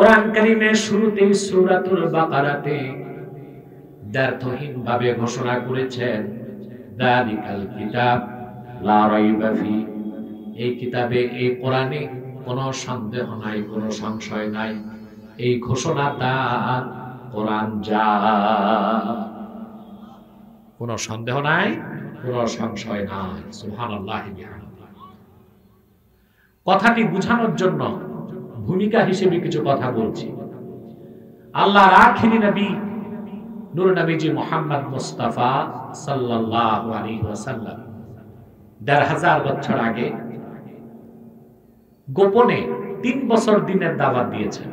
কোরআন কারীমের শুরুতেই সূরাতুল বাকারাতে দ্ব্যর্থহীন ভাবে ঘোষণা করেছেন, যালিকাল কিতাব লা রাইবা ফি, এই কিতাবে, এই কোরআনে কোনো সন্দেহ নাই, কোনো সংশয় নাই। এই ঘোষণা তার, কোরআন যা, কোনো সন্দেহ নাই, কোনো সংশয় নাই। সুবহানাল্লাহ। কথাটি বুঝানোর জন্য ভূমিকা হিসেবে কিছু কথা বলছি। আল্লাহর আখিরি নবী নূর নবীজি মুহাম্মদ মুস্তাফা সাল্লাল্লাহু আলাইহি ওয়াসাল্লাম ১৫০০ বছর আগে গোপনে ৩ বছর দিনের দাওয়াত দিয়েছেন।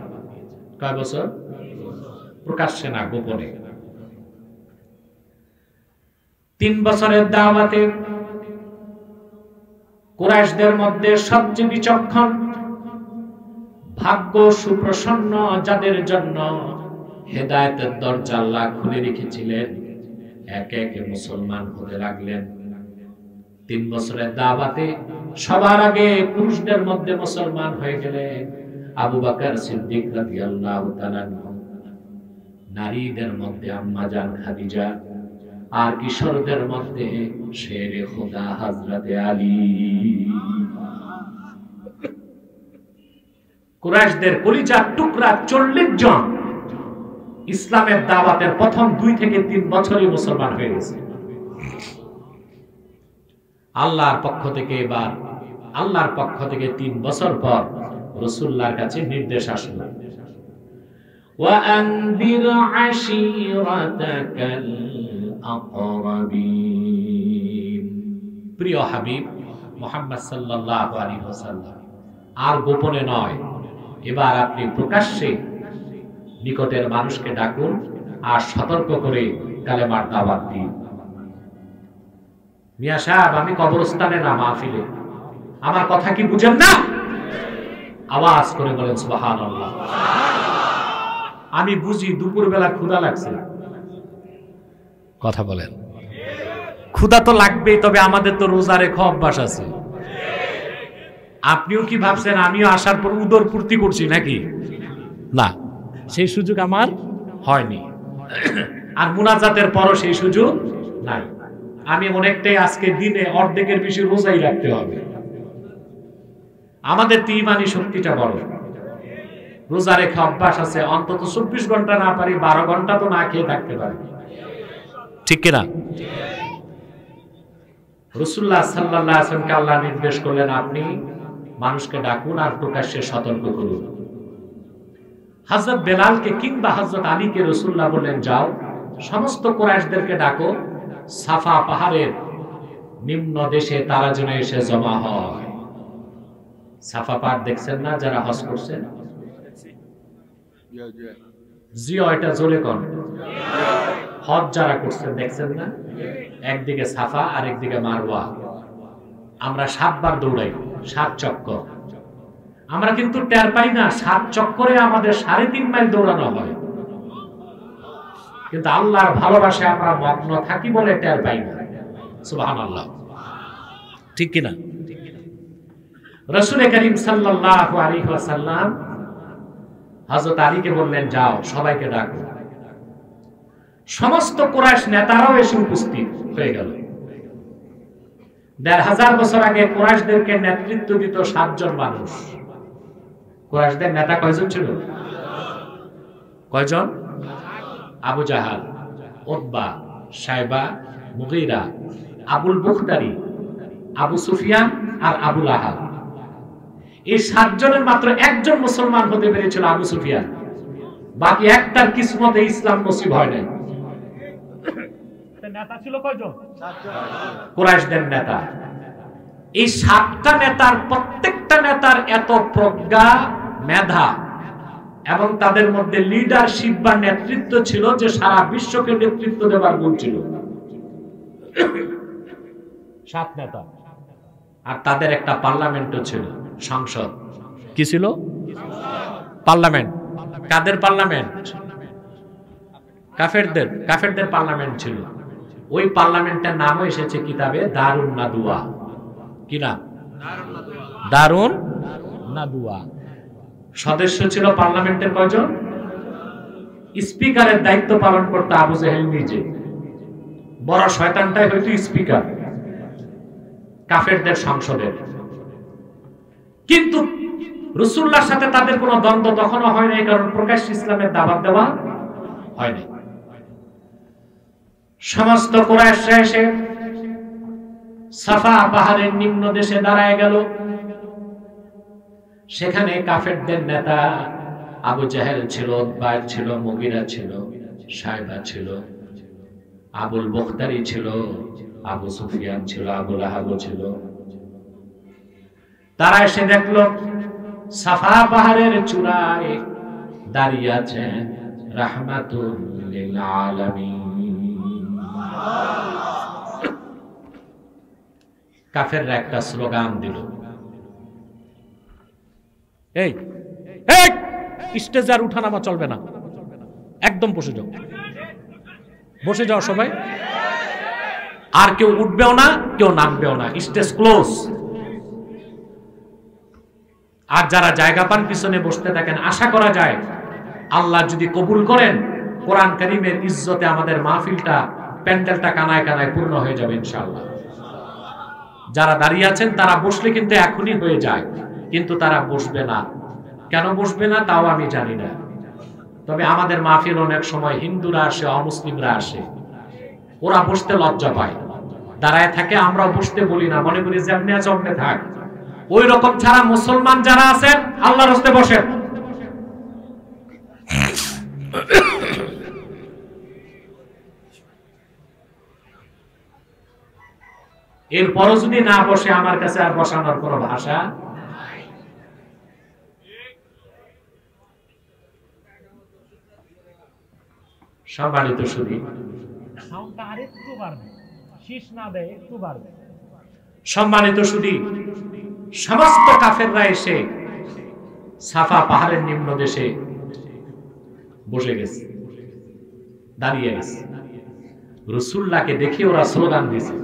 কয় বছর? প্রকাশ্যে না, গোপনে। ৩ বছরের দাওয়াতে কুরাইশদের মধ্যে সবচেয়ে বিচক্ষণ, ভাগ্য সুপ্রসন্ন, যাদের জন্য হেদায়েতের দরজা আল্লাহ খুলে রেখেছিলেন, একে একে মুসলমান হতে লাগলেন। ৩ বছরের দাওয়াতে সবার আগে পুরুষদের মধ্যে মুসলমান হয়ে গেলেন আবু বকর সিদ্দিক রাদিয়াল্লাহু তাআলা আনহু, নারীদের মধ্যে আম্মা জান খাদিজা, আর কিশোরদের মধ্যে শেরে খোদা হযরতে আলী। কুরাইশদের কলিজার টুকরা ৪০ জন ইসলামের দাওয়াতের প্রথম ২ থেকে ৩ বছরই মুসলমান হয়ে গেছে। আল্লাহর পক্ষ থেকে ৩ বছর পর রাসূলুল্লাহর কাছে নির্দেশ আসলো, ওয়াআনদির আশীরাতাকাল আকরাবিন। প্রিয় হাবিব মুহাম্মদ সাল্লাল্লাহু আলাইহি ওয়াসাল্লাম, আর গোপনে নয়, এবার আপনি প্রকাশ্যে নিকটের মানুষকে ডাকুন আর সতর্ক করে কালেমার দাওয়াত দিন। মিয়া সাহেব, আমি কবরস্থানে না, মাহফিলে। আমার কথা কি বুঝেন না? আওয়াজ করে বলেন সুবহানাল্লাহ। আমি বুঝি দুপুরবেলা ক্ষুধা লাগছে, কথা বলেন। ক্ষুধা তো লাগবেই, তবে আমাদের তো রোজা রেখা অভ্যাস আছে। আপনিও কি ভাবছেন আমিও আসার পর উদর পূর্তি করছি নাকি? না, সেই সুযোগ আমার হয়নি, আর মুনাজাতের পরও সেই সুযোগ নাই। আমি অনেকটাই আজকে দিনে অর্ধেকের বেশি রোজাই রাখতে হবে। আমাদের তো ঈমানি শক্তিটা বড়, রোজা রেখা অভ্যাস আছে। অন্তত ২৪ ঘন্টা না পারি, ১২ ঘন্টা তো না খেয়ে থাকতে পারি, ঠিক কিনা? রাসূলুল্লাহ সাল্লাল্লাহু আলাইহি ওয়াসাল্লামকে আল্লাহ নির্দেশ করলেন, আপনি মানুষকে ডাকুন আর প্রকাশ্যে সতর্ক করুন। হযরত বেলালকে কিংবা হযরত আলীকে রাসূলুল্লাহ বললেন, যাও সমস্ত কুরাইশদেরকে ডাকো, সাফা পাহাড়ের নিম্ন দেশে তারা যেন এসে জমা হয়। সাফা পাহাড় দেখছেন না যারা হজ করছেন? জি, এটা জোরে কোন হজ যারা করছেন দেখছেন না? একদিকে সাফা আর একদিকে মারওয়া। আমরা ৭ বার দৌড়াই, ৭ চক্কর। আমরা কিন্তু টের পাই না ৭ চক্করে আমাদের ৩.৫ মাইল দৌড়ানো হয়, কিন্তু আল্লাহর ভালোবাসায় আমরা মগ্ন থাকি বলে টের পাই না। সুবহানাল্লাহ, ঠিক কিনা? রাসূল করিম সাল্লাল্লাহু আলাইহি ওয়াসাল্লাম হযরত আলীকে বললেন, যাও সবাইকে ডাকো। সমস্ত কুরাইশ নেতারাও এসে উপস্থিত হয়ে গেল। ১৫০০ বছর আগে কুরাইশদেরকে নেতৃত্ব দিত ৭ জন মানুষ। কুরাইশদের নেতা কয়জন ছিল? কয়জন? আবু জাহাল, উতবা, শাইবা, মুগীরা, আবুল বুখতারি, আবু সুফিয়ান আর আবু লাহাব। এই ৭ জনের মাত্র একজন মুসলমান হতে পেরেছিল, আবু সুফিয়ান। বাকি একটার কিসমতে ইসলাম নসিব হয় নাই। নেতা ছিল কয়জন? ৭ জন। কুরাইশদের নেতা। এই ৭টা নেতার প্রত্যেকটা নেতার এত প্রজ্ঞা, মেধা এবং তাদের মধ্যে লিডারশিপ বা নেতৃত্ব ছিল যে সারা বিশ্বকে নেতৃত্ব দেওয়ার গুণ ছিল। ৭ নেতা, আর তাদের একটা পার্লামেন্টও ছিল, সংসদ। কি ছিল? পার্লামেন্ট। কাদের পার্লামেন্ট? কাফেরদের পার্লামেন্ট ছিল। ওই পার্লামেন্টের নামও এসেছে কিতাবে দারুন নাদুয়া। কি নাম? দারুন নাদুয়া। সদস্য ছিল পার্লামেন্টের কয়জন? স্পিকারের দায়িত্ব পালন করতে আবু জেহেল নিজে। বড় শয়তানটাই হয়তো স্পিকার কাফেরদের সংসদের। কিন্তু রাসূলুল্লাহর সাথে তাদের কোনো দ্বন্দ্ব তখনও হয় নাই, কারণ প্রকাশ্য ইসলামের দাওয়াত দেওয়া হয়নি। সমস্ত কুরাইশরা এসে সাফা পাহাড়ের নিম্ন দেশে দাঁড়ায় গেল। সেখানে কাফেরদের নেতা আবু জাহেল ছিল, উতবা ছিল, মুগিরা ছিল, সাইবা ছিল, আবুল বখতারি ছিল, আবু সুফিয়ান ছিল, আবু লাহাব ছিল। তারা এসে দেখল সাফা পাহাড়ের চূড়ায় দাঁড়িয়ে আছেন রাহমাতুল লিল আলামিন। কাফেররা একটা স্লোগান দিল, এই স্টেজে আর উঠানামা চলবে না, একদম বসে যাও, বসে যাও সবাই, আর কেউ উঠবেও না, কেউ নামবেও না, স্টেজ ক্লোজ। আর যারা জায়গা পান পিছনে বসতে থাকেন। আশা করা যায় আল্লাহ যদি কবুল করেন, কোরআন কারীমের ইজ্জতে আমাদের মাহফিলটা, প্যান্ডেলটা কানায় কানায় পূর্ণ হয়ে যাবে ইনশাআল্লাহ। যারা দাঁড়িয়ে আছেন তারা বসলে কিন্তু এখনই হয়ে যায়, কিন্তু তারা বসবে না। কেন বসবে না তাও আমি জানি না। তবে আমাদের মাহফিল অনেক সময় হিন্দুরা আসে, অমুসলিমরা আসে, ওরা বসতে লজ্জা পায়, দাঁড়ায় থাকে। আমরাও বসতে বলি না, মনে করি যেমনি আছে অমনে থাক। ওই রকম ছাড়া মুসলমান যারা আছেন আল্লাহর রাস্তে বসেন। এরপরও যদি না বসে, আমার কাছে আর বসানোর কোনো ভাষা। সম্মানিত সুধী, সম্মানিত সুধী, সমস্ত কাফেররা এসে সাফা পাহাড়ের নিম্ন দেশে বসে গেছে, দাঁড়িয়ে গেছে। রাসূলুল্লাহকে দেখে ওরা স্লোগান দিয়েছে,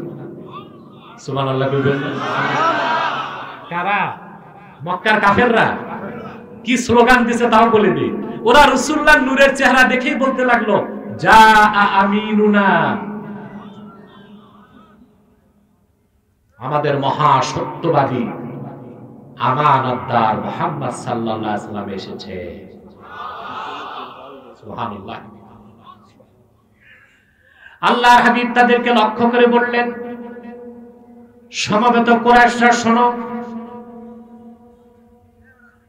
সুবহানাল্লাহ বলবেন না? কারা? মক্কার কাফেররা। কি স্লোগান দিয়েছে তাও বলে দিই। ওরা রাসূলুল্লাহর নূরের চেহারা দেখেই বলতে লাগলো, যা আমিনুনা, আমাদের মহা সত্যবাদী আমানতদার মুহাম্মদ সাল্লাল্লাহু আলাইহি ওয়াসাল্লাম এসেছে। সুবহানাল্লাহ। আল্লাহর হাবিব তাদেরকে লক্ষ্য করে বললেন, সমবেত কুরাইশরা শোনো,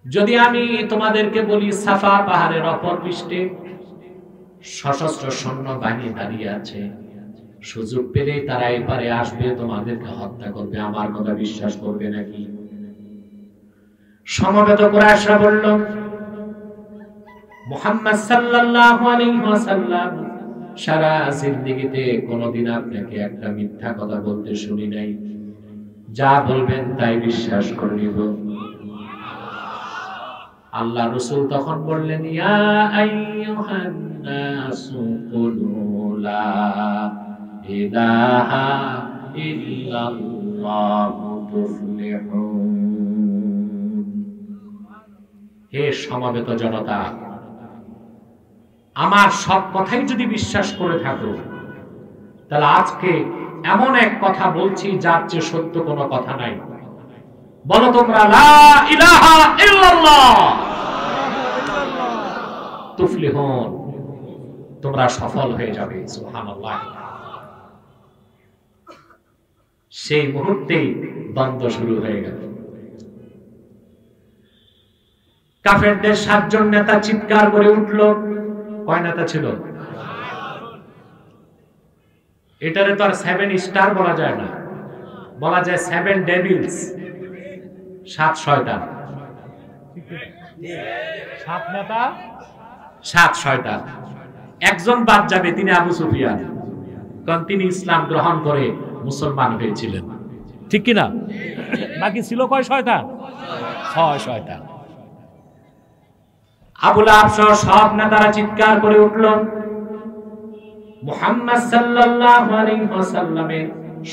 যদি আমি তোমাদেরকে বলি সাফা পাহাড়ের অপর পৃষ্ঠে সশস্ত্র সৈন্য বাহিনী দাঁড়িয়ে আছে, সুযোগ পেলেই তারা এপারে আসবে, তোমাদেরকে হত্যা করবে, আমার কথা বিশ্বাস করবে নাকি? সমবেত কুরাইশরা বলল, মুহাম্মদ সাল্লাল্লাহু আলাইহি ওয়াসাল্লাম সারা জিন্দেগিতে কোনদিন আপনাকে একটা মিথ্যা কথা বলতে শুনি নাই, যা বলবেন তাই বিশ্বাস করে নিব। আল্লাহ রাসূল তখন বললেন, ইয়া আইয়ুহান নাসু কুলু লা ইলাহা ইল্লাল্লাহু তুফলিহুন। হে সমবেত জনতা, আমার সব কথাই যদি বিশ্বাস করে থাকো, তাহলে আজকে এমন এক কথা বলছি যার চেয়ে সত্য কোনো কথা নাই। বলো তোমরা লা ইলাহা ইল্লাল্লাহ তুফলিহুন, তোমরা সফল হয়ে যাবে। সুবহানাল্লাহ। সেই মুহূর্তেই দ্বন্দ্ব শুরু হয়ে গেল। কাফেরদের 7 জন নেতা চিৎকার করে উঠল। কয় নেতা ছিল? এটারে তো আর 7 স্টার বলা যায় না, বলা যায় 7 ডেভিলস, 7 শয়তান। 7 নেতা, 7 শয়তান। একজন বাদ যাবে, তিনি আবু সুফিয়ান, কারণ তিনি ইসলাম গ্রহণ করে মুসলমান হয়েছিলেন, ঠিক কিনা? বাকি ছিল কয় শয়তান? 6 শয়তান। আবু লাহাব সহ সব নেতারা চিৎকার করে উঠল, মুহাম্মদ সাল্লাল্লাহু আলাইহি ওয়াসাল্লামের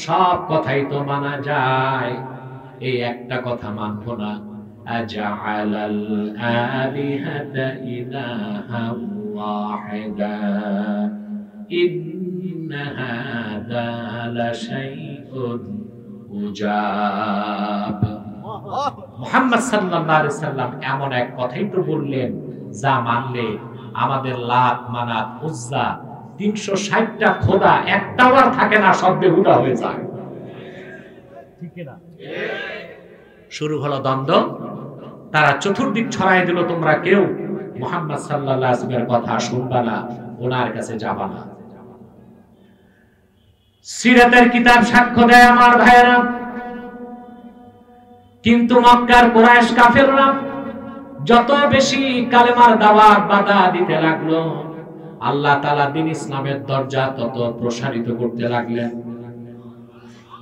সব কথাই তো মানা যায়, এই একটা কথা মানবো না। আজআলাল আলিহাতা ইলাহান ওয়াহিদা ইন্না হাযা লাশাইউন উজাব। মুহাম্মদ সাল্লাল্লাহু আলাইহি সাল্লাম এমন এক কথাই তো বললেন যা মানলে আমাদের লাত মানাত উজ্জা 360টা খোদা একটাও আর থাকে না, সব বেহুদা হয়ে যায়। ঠিক না? শুরু হলো দ্বন্দ্ব, তারা চতুর্দিক ছড়াই দিল, তোমরা কেউ মুহাম্মদ সাল্লাল্লাহু আলাইহি ওয়াসাল্লামের কথা শুনবা না, ওনার কাছে যাবা না। সিরাতের কিতাব সাক্ষ্য দেয় আমার ভাইয়েরা, কিন্তু মক্কার কুরাইশ কাফেররা যত বেশি কালেমার দাওয়াত বাধা দিতে লাগলো, আল্লাহ তাআলা দ্বীন ইসলামের দরজা তত প্রসারিত করতে লাগলেন।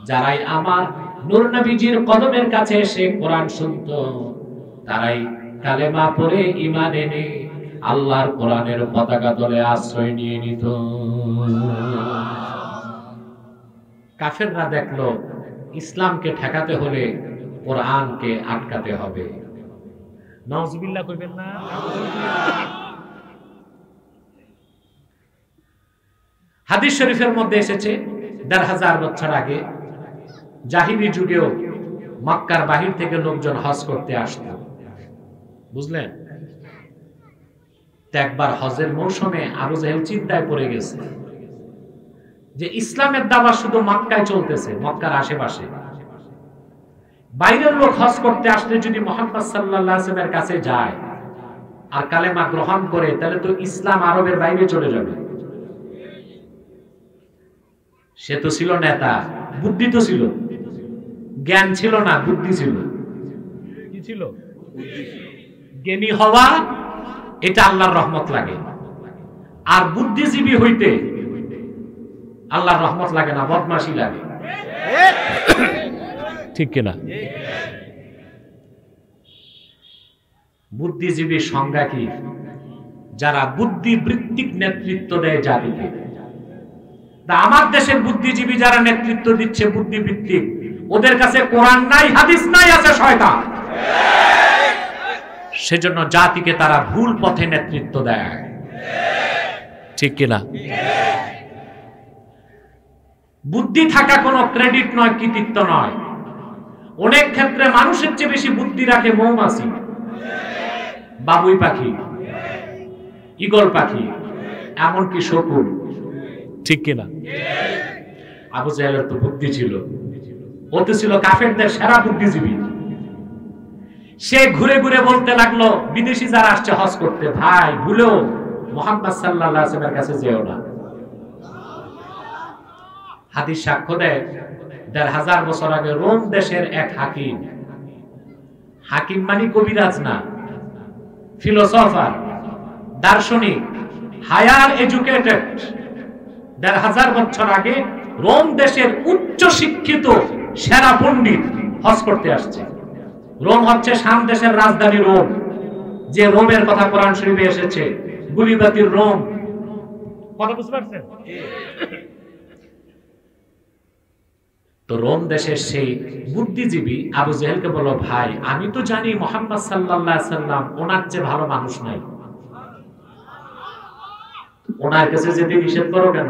যারাই আমার নূর নবীজির কদমের কাছে এসে কোরআন শুনতো, তারাই কালেমা পড়ে ঈমান এনে আল্লাহর কোরআনের পতাকা তলে আশ্রয় নিয়ে নিত। কাফেররা দেখলো ইসলামকে ঠেকাতে হলে কোরআনকে আটকাতে হবে। নাউজুবিল্লাহ কইবেন না? হাদিস শরীফের মধ্যে এসেছে ১৫০০ বছর আগে জাহিলি যুগেও মক্কার বাহির থেকে লোকজন হজ করতে আসতো, বুঝলেন? তো একবার হজের মৌসুমে আবু জাহেল চিন্তায় পড়ে গেছে যে ইসলামের দাওয়া শুধু মক্কায় চলতেছে, মক্কার আশেপাশে। বাইরের লোক হজ করতে আসলে যদি মুহাম্মদ সাল্লাল্লাহু আলাইহি ওয়াসাল্লামের কাছে যায় আর কালেমা গ্রহণ করে, তাহলে তো ইসলাম আরবের বাইরে চলে যাবে। সে তো ছিল নেতা, বুদ্ধি তো ছিল, জ্ঞান ছিল না, বুদ্ধি ছিল। কি ছিল? জ্ঞানী হওয়া এটা আল্লাহর রহমত লাগে, আর বুদ্ধিজীবী হইতে আল্লাহর রহমত লাগে না, বদমাশি লাগে। ঠিক কিনা? বুদ্ধিজীবীর সংজ্ঞা কি? যারা বুদ্ধিবৃত্তিক নেতৃত্ব দেয় জাতিকে। আমার দেশের বুদ্ধিজীবী যারা নেতৃত্ব দিচ্ছে বুদ্ধিবৃত্তিক, ওদের কাছে কোরআন নাই, হাদিস নাই, আছে শয়তান। সেজন্য জাতিকে তারা ভুল পথে নেতৃত্ব দেয়। ঠিক কিনা? বুদ্ধি থাকা কোনো ক্রেডিট নয়, কৃতিত্ব নয়। অনেক ক্ষেত্রে মানুষের চেয়ে বেশি বুদ্ধি রাখে মৌমাছি, বাবুই পাখি, ঈগল পাখি, এমনকি শকুন। ঠিক কিনা? আবু জাহেলের তো বুদ্ধি ছিল, ও তো ছিল কাফেরদের সেরা বুদ্ধিজীবী। সে ঘুরে ঘুরে বলতে লাগলো বিদেশি যারা আসছে হজ করতে, ভাই ভুলেও মুহাম্মদ সাল্লাল্লাহু আলাইহি ওয়াসাল্লামের কাছে যেও না। হাদিস সাক্ষ্য দেয় ১৫০০ বছর আগে রোম দেশের এক হাকিম, হাকিম মানে কবিরাজ না, ফিলোসফার, দার্শনিক, হায়ার এডুকেটেড, ১৫০০ বছর আগে রোম দেশের উচ্চ শিক্ষিত সেরা পণ্ডিত হজ করতে আসছে। রোম হচ্ছে শাম দেশের রাজধানী রোম, যে রোমের কথা কোরআন শরীফে এসেছে, গুলিবাতির রোম। কথা বুঝতে পারছেন? তো রোম দেশের সেই বুদ্ধিজীবী আবু জাহেলকে বলল, ভাই আমি তো জানি মুহাম্মদ সাল্লাল্লাহু আলাইহি ওয়াসাল্লাম ওনার চেয়ে ভালো মানুষ নাই, ওনার কাছে যেতে নিষেধ করো কেন?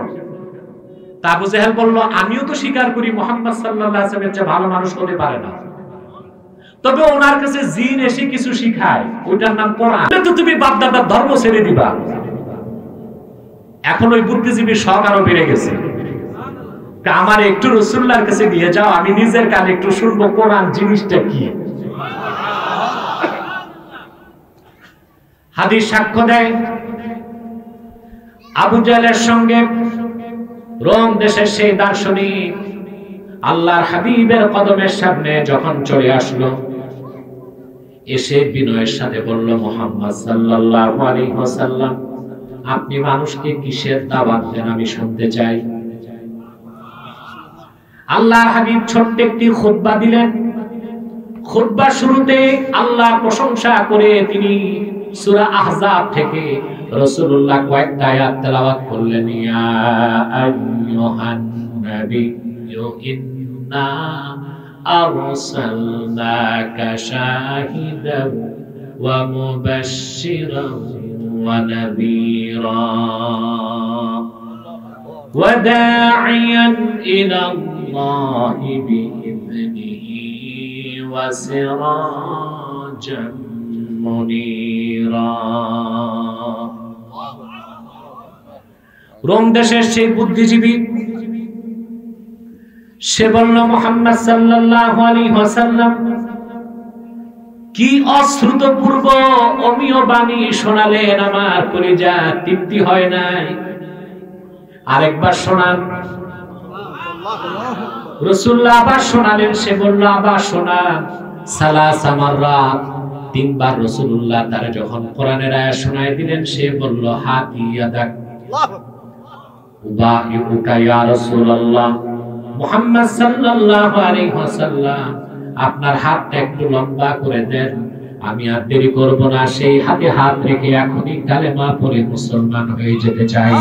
তা আবু জাহেল বলল, আমিও তো স্বীকার করি মুহাম্মদ সাল্লাল্লাহু আলাইহি ওয়াসাল্লামের চেয়ে ভালো মানুষ হতে পারে না, তবে ওনার কাছে জিন এসে কিছু শিখায়, ওইটার নাম কোরআন। তো তুমি বাপ দাদার ধর্ম ছেড়ে দিবা। এখন ওই বুদ্ধিজীবীর শখ আরো বেড়ে গেছে, আমার একটু রাসূলুল্লাহর কাছে নিয়ে যাও, আমি নিজের কানে একটু শুনবো কোরআন জিনিসটা কি। হাদিস সাক্ষ্য দেয় আবু জাহেলের সঙ্গে রোম দেশের সেই দার্শনিক আল্লাহর হাবিবের কদমের সামনে যখন চলে আসলো, এসে বিনয়ের সাথে বলল, মুহাম্মদ সাল্লাল্লাহু আলাইহি ওয়াসাল্লাম আপনি মানুষকে কিসের দাওয়াত দেন আমি শুনতে চাই। আল্লাহর হাবিব ছোট্ট একটি খুতবা দিলেন। খুতবার শুরুতে আল্লাহর প্রশংসা করে তিনি সূরা আহজাব থেকে রাসূলুল্লাহ কয়েকটা আয়াত তেলাওয়াত করলেন। ইয়া আইয়ুহান নাবিয়্যু ইন্না আরসালনাকা শাহিদান ওয়া মুবাশশিরান ওয়া নাযীরা ওয়া দাঈয়ান ইলাল্লাহি বিইذনিহি ওয়া সিরাজান মুনীরা। রোম দেশের সেই বুদ্ধিজীবী সে বলল, মুহাম্মদ সাল্লাল্লাহু আলাইহি ওয়াসাল্লাম কি অশ্রুতপূর্ব অমীয় বাণী শোনালেন, আমার কলিজা তৃপ্তি হয় নাই, আরেকবার শোনান। রাসূলুল্লাহ আবার শোনালেন, সে বলল আবার শোনান। সালাসা মাররাত, তিনবার রাসূলুল্লাহ তার যখন কোরআনের আয়াত শোনায় দিলেন, সে বলল হাতি ইয়াদাক উবাইউকা ইয়া রাসূলুল্লাহ, মুহাম্মদ সাল্লাল্লাহু আলাইহি ওয়াসাল্লাম আপনার হাতটা একটু লম্বা করে দেন, আমি আর দেরি করব না, সেই হাতে হাত রেখে এখনই কালেমা পড়ে মুসলমান হয়ে যেতে চাই।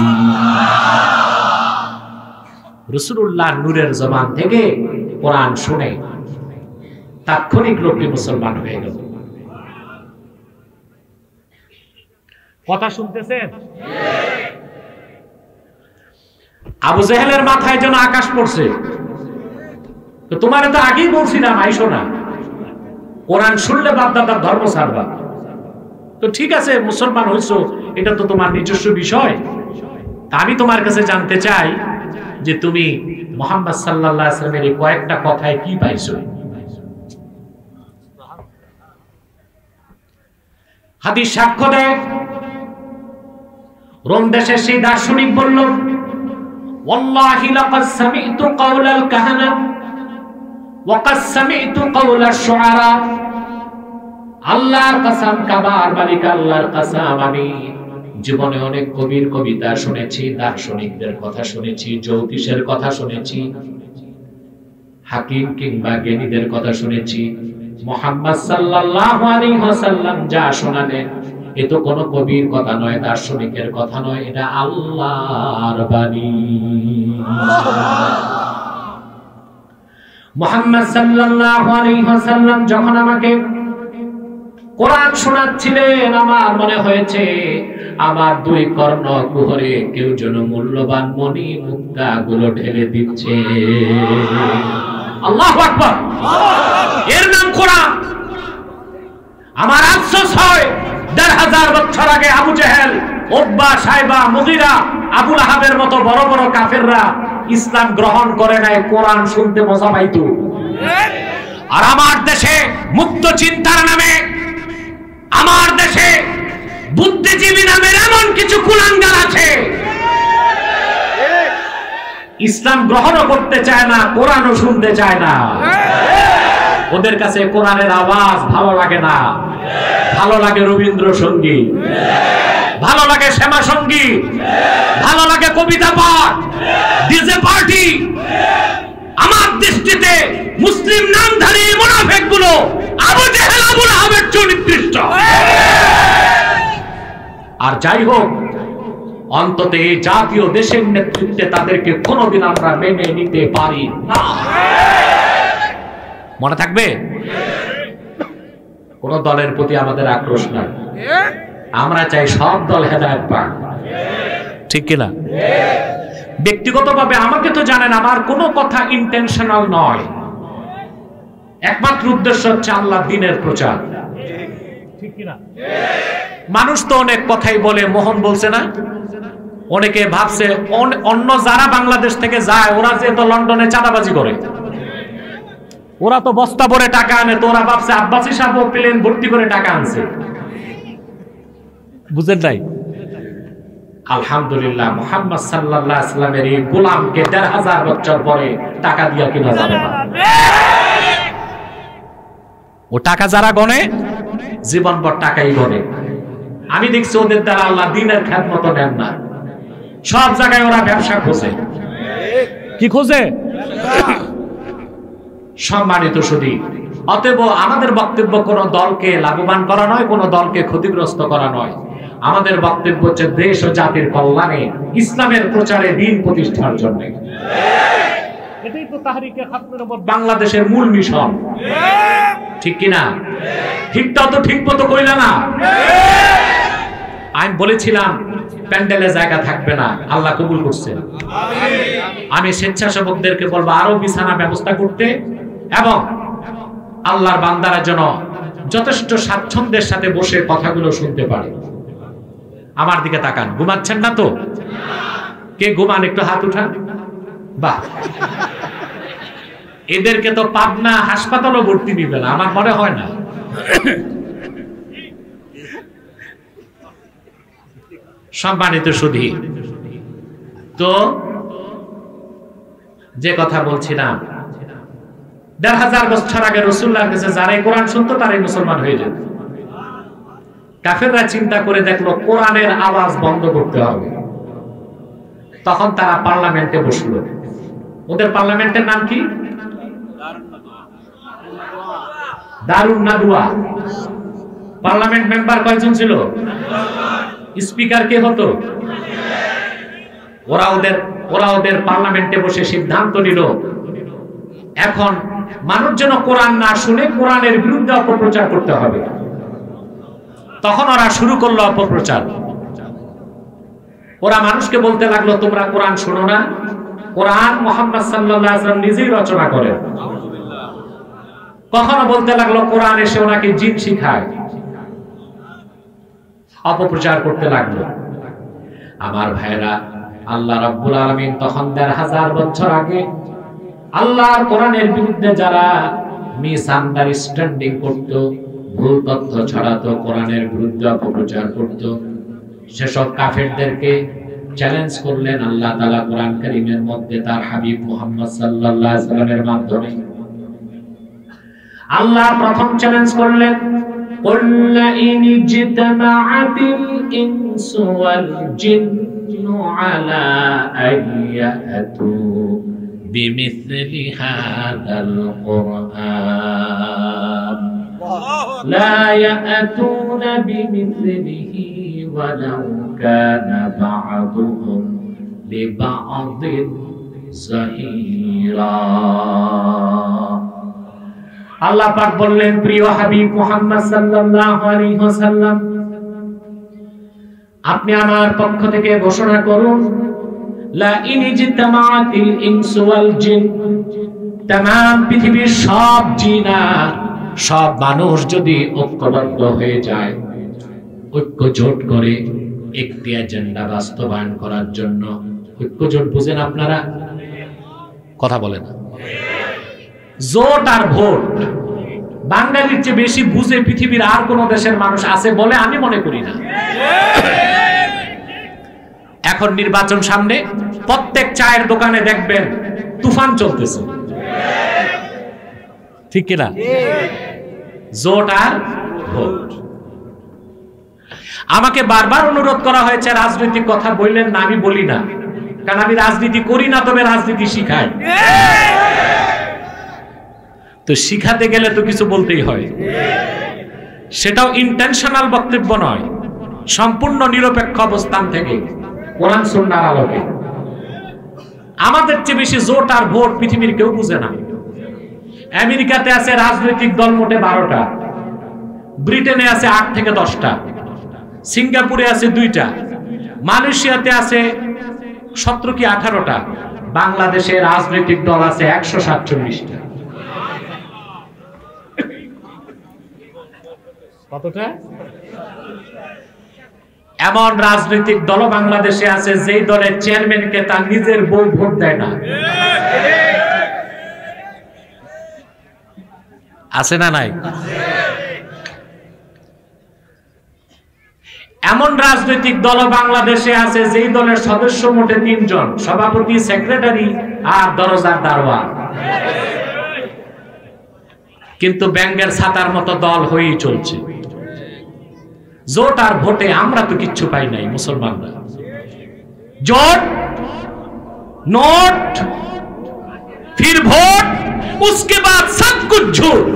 রাসূলুল্লাহ নূরের জবান থেকে কোরআন শুনে তাৎক্ষণিক লোকটি মুসলমান হয়ে গেল। কথা শুনতেছেন? আবু জেহেলের মাথায় যেন আকাশ পড়ছে, তো তোমার তো আগেই বলছিলাম আইসো না, কোরআন শুনলে বাপদাদার ধর্ম ছাড়বা। তো ঠিক আছে, মুসলমান হইছো, এটা তো তোমার নিজস্ব বিষয়। তা আমি তোমার কাছে জানতে চাই যে তুমি মুহাম্মদ সাল্লাল্লাহু আলাইহি ওয়াসাল্লামের এই কয়েকটা কথায় কি পাইছো? হাদিস সাক্ষ্য দেয়, রোম দেশের সেই দার্শনিক বলল, ওয়াল্লাহি লাকাদ সামি'তু কাওলাল কাহানা ওয়া কাদ সামি'তু কাওলাশ শুআরা। আল্লাহর কসম, কাবার মালিক আল্লাহর কসম, আমি জীবনে অনেক কবির কবিতা শুনেছি, দার্শনিকদের কথা শুনেছি, জ্যোতিষের কথা শুনেছি, হাকিম কিংবা জ্ঞানীদের কথা শুনেছি। মুহাম্মদ সাল্লাল্লাহু আলাইহি ওয়াসাল্লাম যা শোনালেন, এ তো কোনো কবির কথা নয়, দার্শনিকের কথা নয়, এটা আল্লাহর বাণী। মুহাম্মদ সাল্লাল্লাহু আলাইহি ওয়াসাল্লাম যখন আমাকে কোরআন শোনাচ্ছিলেন, আমার মনে হয়েছে আমার দুই কর্ণ কুহরে কেউ যেন মূল্যবান মণি মুক্তা গুলো ঢেলে দিচ্ছে। আল্লাহু আকবার! এর নাম কোরআন। আমার আফসোস হয়, ১৫০০ বছর আগে আবু জেহেল, উতবা, সাইবা, মুগীরা, আবু লাহাবের মতো বড় বড় কাফেররা ইসলাম গ্রহণ করে নাই, কোরআন শুনতে মজা পাইতো। আর আমার দেশে মুক্ত চিন্তার নামে, আমার দেশে বুদ্ধিজীবী নামের এমন কিছু কুলাঙ্গার আছে, ইসলাম গ্রহণও করতে চায় না, কোরআনও শুনতে চায় না। ওদের কাছে কোরআনের আওয়াজ ভালো লাগে না, ভালো লাগে রবীন্দ্রসঙ্গীত, ভালো লাগে শ্যামা সঙ্গীত, ভালো লাগে কবিতা পাঠ, ডিজে পার্টি। আমার দৃষ্টিতে মুসলিম নামধারী মুনাফিকগুলো আবু জেহেল, আবু লাহাবের চরিত্র। আর যাই হোক, অন্তত এই জাতীয় দেশের নেতৃত্বে তাদেরকে কোনোদিন আমরা মেনে নিতে পারি না। মনে থাকবে, কোন দলের প্রতি আমাদের আক্রোশ নাই, আমরা চাই সব দল হেদায়েত পাক, ঠিক কিনা? ব্যক্তিগতভাবে আমাকে তো জানেন, আমার কোনো কথা ইন্টেনশনাল নয়, একমাত্র উদ্দেশ্য হচ্ছে আল্লাহ দ্বীনের প্রচার, ঠিক কিনা? মানুষ তো অনেক কথাই বলে, মোহন বলছে না, অনেকে ভাবছে অন্য যারা বাংলাদেশ থেকে যায় ওরা যে তো লন্ডনে চাঁদাবাজি করে, ওরা তো বস্তা ভরে টাকা আনে, তো ওরা ভাবছে আব্বাসী সাহেব প্লেন ভর্তি করে টাকা আনছে। বুঝেন নাই? আলহামদুলিল্লাহ, মুহাম্মদ সাল্লাল্লাহু আলাইহি ওয়াসাল্লামের এই গোলামকে ১৫০০ বছর পরে টাকা দিয়া কিনা যাবে না। ও টাকা যারা গনে, জীবনভর টাকাই গনে। আমি দেখছি ওদের দ্বারা আল্লাহ দ্বীনের খেদমত নেন না, সব জায়গায় ওরা ব্যবসা খোঁজে। কি খোঁজে? সম্মানিত শুধু, অতএব আমাদের বক্তব্য কোন দলকে লাভবান করা নয়, কোন দলকে ক্ষতিগ্রস্ত করা নয়। আমাদের বক্তব্য হচ্ছে দেশ ও জাতির কল্যাণে, ইসলামের প্রচারে, দ্বীন প্রতিষ্ঠার জন্য। এটাই তো তাহরিকে খাতমের উপর বাংলাদেশের মূল মিশন, ঠিক কিনা? ঠিকটাও তো ঠিক মতো কইলা না। আমি বলেছিলাম প্যান্ডেলে জায়গা থাকবে না, আল্লাহ কবুল করছেন। আমি স্বেচ্ছাসেবকদেরকে বলবো আরো বিছানা ব্যবস্থা করতে, এবং আল্লাহর বান্দারা যেন যথেষ্ট স্বাচ্ছন্দ্যের সাথে বসে কথাগুলো শুনতে পারে। আমার দিকে তাকান, ঘুমাচ্ছেন না তো? কে ঘুমান একটু হাত উঠান। বাহ, এদেরকে তো পাবনা হাসপাতালও ভর্তি নিবে না আমার মনে হয় না। সম্মানিত সুধী, তো যে কথা বলছিলাম, ১৫০০ বছর আগে রাসূলুল্লাহর কাছে যারাই কোরআন শুনতো তারাই মুসলমান হয়ে যেত। কাফেররা চিন্তা করে দেখলো কোরআনের আওয়াজ বন্ধ করতে হবে, তখন তারা পার্লামেন্টে বসলো। ওদের পার্লামেন্টের নাম কি? দারুন নাদওয়া। পার্লামেন্ট মেম্বার কয়জন ছিল? স্পিকার কে হতো? ওরা ওদের পার্লামেন্টে বসে সিদ্ধান্ত নিল এখন মানুষ যেন কোরআন না শুনে কোরআনের বিরুদ্ধে অপপ্রচার করতে হবে। তখন ওরা শুরু করলো অপপ্রচার। ওরা মানুষকে বলতে লাগলো তোমরা কোরআন শোনো না, কোরআন মুহাম্মদ সাল্লাল্লাহু আলাইহি ওয়াসাল্লাম নিজেই রচনা করেন। কখনো বলতে লাগলো কোরআন এসে ওনাকে জিন শিখায়। অপপ্রচার করতে লাগলো। আমার ভাইরা, আল্লাহ রাব্বুল আলামিন তখন ১৫০০ বছর আগে আল্লাহর কোরআনের বিরুদ্ধে যারা মিসআন্ডারস্ট্যান্ডিং করত, ভুল তথ্য ছড়াতো, কোরআনের বিরুদ্ধে অপপ্রচার করত, সেসব কাফেরদেরকে চ্যালেঞ্জ করলেন আল্লাহ তাআলা কোরআন কারীমের মধ্যে তার হাবিব মুহাম্মদ সাল্লাল্লাহু আলাইহি ওয়াসাল্লামের মাধ্যমে। আল্লাহ প্রথম চ্যালেঞ্জ করলেন, قُلْ إِنِ اجْتَمَعَتِ الْإِنسُ وَالْجِنُّ عَلَىٰ أَن يَأْتُوا بِمِثْلِ هَٰذَا الْقُرْآنِ لَا يَأْتُونَ بِمِثْلِهِ وَلَوْ كَانَ بَعْضُهُمْ لِبَعْضٍ ظَهِيرًا। আল্লাহ পাক বললেন, প্রিয় হাবিব মুহাম্মদ সাল্লাল্লাহু আলাইহি ওয়াসাল্লাম, আপনি আমার পক্ষ থেকে ঘোষণা করুন, লা ইন ইজতামাআতিল ইনসু ওয়াল জিন, तमाम পৃথিবীর সব জিন আর সব মানুষ যদি ঐক্যবদ্ধ হয়ে যায়, ঐক্য জোট করে একটি এজেন্ডা বাস্তবায়ন করার জন্য। ঐক্য জোট বুঝেন আপনারা? কথা বলেন না। জোট আর ভোট বাঙালির চেয়ে বেশি বুঝে পৃথিবীর আর কোন দেশের মানুষ আছে বলে আমি মনে করি না। এখন নির্বাচন সামনে, প্রত্যেক চায়ের দোকানে দেখবেন তুফান চলতেছে, ঠিক কিনা? জোট আর ভোট। আমাকে বারবার অনুরোধ করা হয়েছে রাজনৈতিক কথা বললেন না, আমি বলি না, কারণ আমি রাজনীতি করি না, তবে রাজনীতি শিখাই। তো শিখাতে গেলে তো কিছু বলতেই হয়, সেটাও ইন্টেনশনাল বক্তব্য নয়, সম্পূর্ণ নিরপেক্ষ অবস্থান থেকে কোরআন সুন্নাহর আলোকে। আমাদের চেয়ে বেশি জোট আর ভোট পৃথিবীর কেউ বুঝে না। আমেরিকাতে আছে রাজনৈতিক দল মোটে 12টা, ব্রিটেনে আছে 8 থেকে 10টা, সিঙ্গাপুরে আছে 2টা, মালয়েশিয়াতে আছে 17 কি 18টা, বাংলাদেশে রাজনৈতিক দল আছে 147টা। কতটা? এমন রাজনৈতিক দল বাংলাদেশে আছে যেই দলের চেয়ারম্যানকে তার নিজের বউ ভোট দেয় না। আছে না নাই? এমন রাজনৈতিক দল বাংলাদেশে আছে যেই দলের সদস্য মোটে 3 জন, সভাপতি, সেক্রেটারি আর দরজার দারোয়ান, কিন্তু ব্যাংকের ছাতার মতো দল হয়েই চলছে। জোট আর ভোটে আমরা তো কিচ্ছু পাই নাই মুসলমানরা। জোট, নোট, फिर ভোট, उसके बाद सब कुछ झूठ,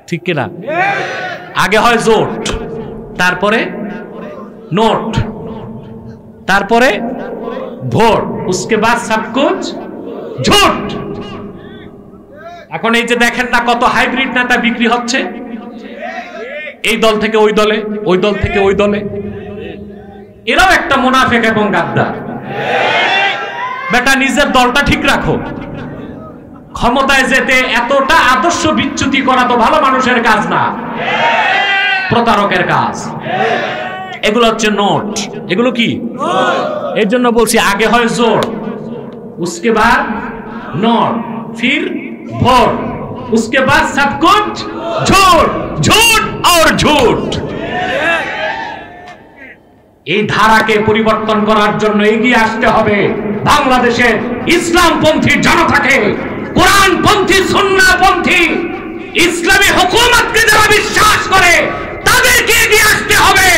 ঠিক কি না? আগে হয় জোট, তারপরে নোট, তারপরে ভোট, उसके बाद सब कुछ झूठ। এখন এই যে দেখেন না কত হাইব্রিড নেতা বিক্রি হচ্ছে, এই দল থেকে ওই দলে, ওই দল থেকে ওই দলে। এরাও একটা মুনাফিক এবং গাদ্দার। বেটা নিজের দলটা ঠিক রাখো, ক্ষমতায় যেতে এতটা আদর্শ বিচ্যুতি করা তো ভালো মানুষের কাজ না, প্রতারকের কাজ। এগুলো হচ্ছে নোট, এগুলো কি? এর জন্য বলছি আগে হয় জোর, उसके बाद নোট, फिर ভোট, उसके बाद सब कुछ झूठ, झूठ और झूठ। এই ধারাকে পরিবর্তন করার জন্য এগিয়ে আসতে হবে বাংলাদেশের ইসলামপন্থী জনতাকে, কোরআনপন্থী সুন্নাহপন্থী ইসলামী হুকুমতকে যারা বিশ্বাস করে তাদেরকে এগিয়ে আসতে হবে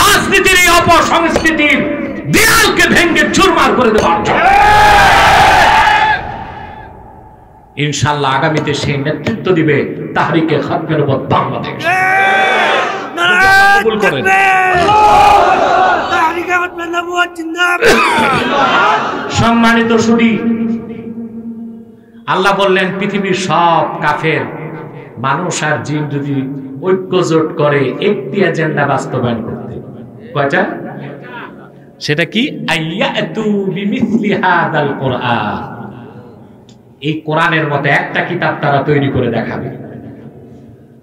রাজনীতির এই অপসংস্কৃতির দেয়ালকে ভেঙে চুরমার করে দেওয়ার জন্য। ইনশাআল্লাহ আগামীতে সেই নেতৃত্ব দিবে তাহরিকে খাতমে নবুয়ত বাংলাদেশ। কবুল করেন। সম্মানিত সুধী, আল্লাহ বললেন পৃথিবীর সব কাফের মানুষ আর জিন যদি ঐক্যজোট করে একটি এজেন্ডা বাস্তবায়ন করতে, কয়টা? সেটা কি? আইয়াতু বিমিসলি হাদাল কোরআন। এই কোরআনের মতো একটা কিতাব তারা তৈরি করে দেখাবে।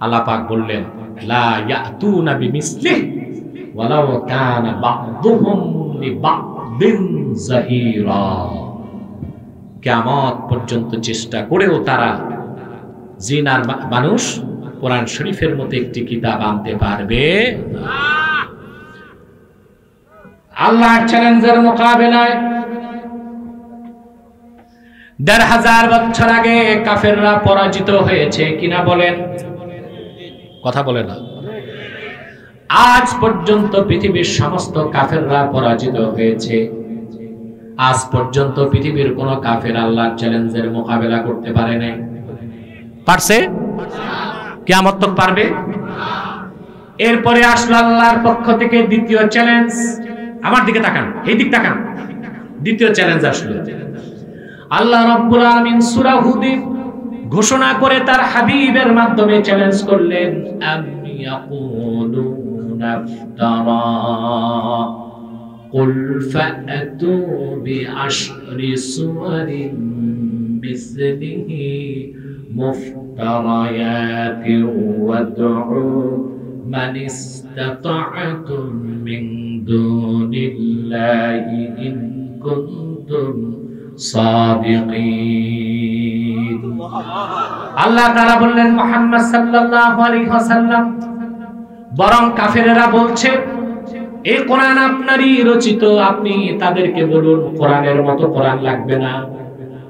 আল্লাহ পাক বললেন লা ইয়াতুনা বিমিসলিহি ওয়ালাউ কানা বা'দুহুম লিবা'দিন যাহিরা। কিয়ামত পর্যন্ত চেষ্টা করেও তারা জিন আর মানুষ কোরআন শরীফের মতো একটি কিতাব আনতে পারবে না। আল্লাহর চ্যালেঞ্জের মোকাবেলায় ১৫০০ বছর আগে কাফেররা পরাজিত হয়েছে কিনা বলেন? কথা বলে না। আজ পর্যন্ত পৃথিবীর সমস্ত কাফেররা পরাজিত হয়েছে। আজ পর্যন্ত পৃথিবীর কোন কাফের আল্লাহর চ্যালেঞ্জের মোকাবেলা করতে পারে নাই। পারছে? কিয়ামত তক পারবে? এরপরে আসলো আল্লাহর পক্ষ থেকে দ্বিতীয় চ্যালেঞ্জ। আমার দিকে তাকান, এই দিক তাকান। দ্বিতীয় চ্যালেঞ্জ আসলো। আল্লাহ রাব্বুল আলামিন সূরা হুদে ঘোষণা করে তার হাবিবের মাধ্যমে চ্যালেঞ্জ করলেন, আম ইয়াকুলুনা ইফতারা কুল ফাতু বিআশরি সুওয়ারিন মিসলিহি মুফতারায়াতিন ওয়াদউ মান ইসতাতা'তুম মিন দুনিল্লাহি ইন কুনতুম সাদিকিন। আল্লাহ তাআলা বললেন মুহাম্মদ সাল্লাল্লাহু আলাইহি ওয়াসাল্লাম, বরং কাফেরেরা বলছে এই কোরআন আপনারই রচিত, আপনি তাদেরকে বলুন কোরআনের মতো কোরআন লাগবে না,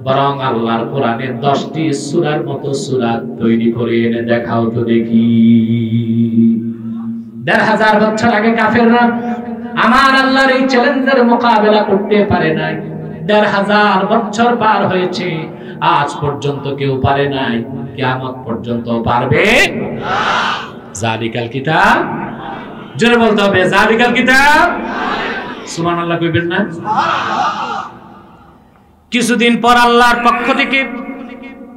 বরং আল্লাহর কোরআনের 10টি সূরার মতো সূরা তৈরি করে এনে দেখাও তো দেখি। ১৫০০ বছর আগে কাফেররা আমার আল্লাহর এই চ্যালেঞ্জের মোকাবেলা করতে পারে নাই। ১৫০০ বছর পার হয়েছে, আজ পর্যন্ত কেউ পারে নাই, কিয়ামত পর্যন্ত পারবে না। জালিকাল কিতাব, জোরে বলতে হবে জালিকাল কিতাব। সুবহানাল্লাহ কইবেন না? কিছুদিন পর আল্লাহর পক্ষ থেকে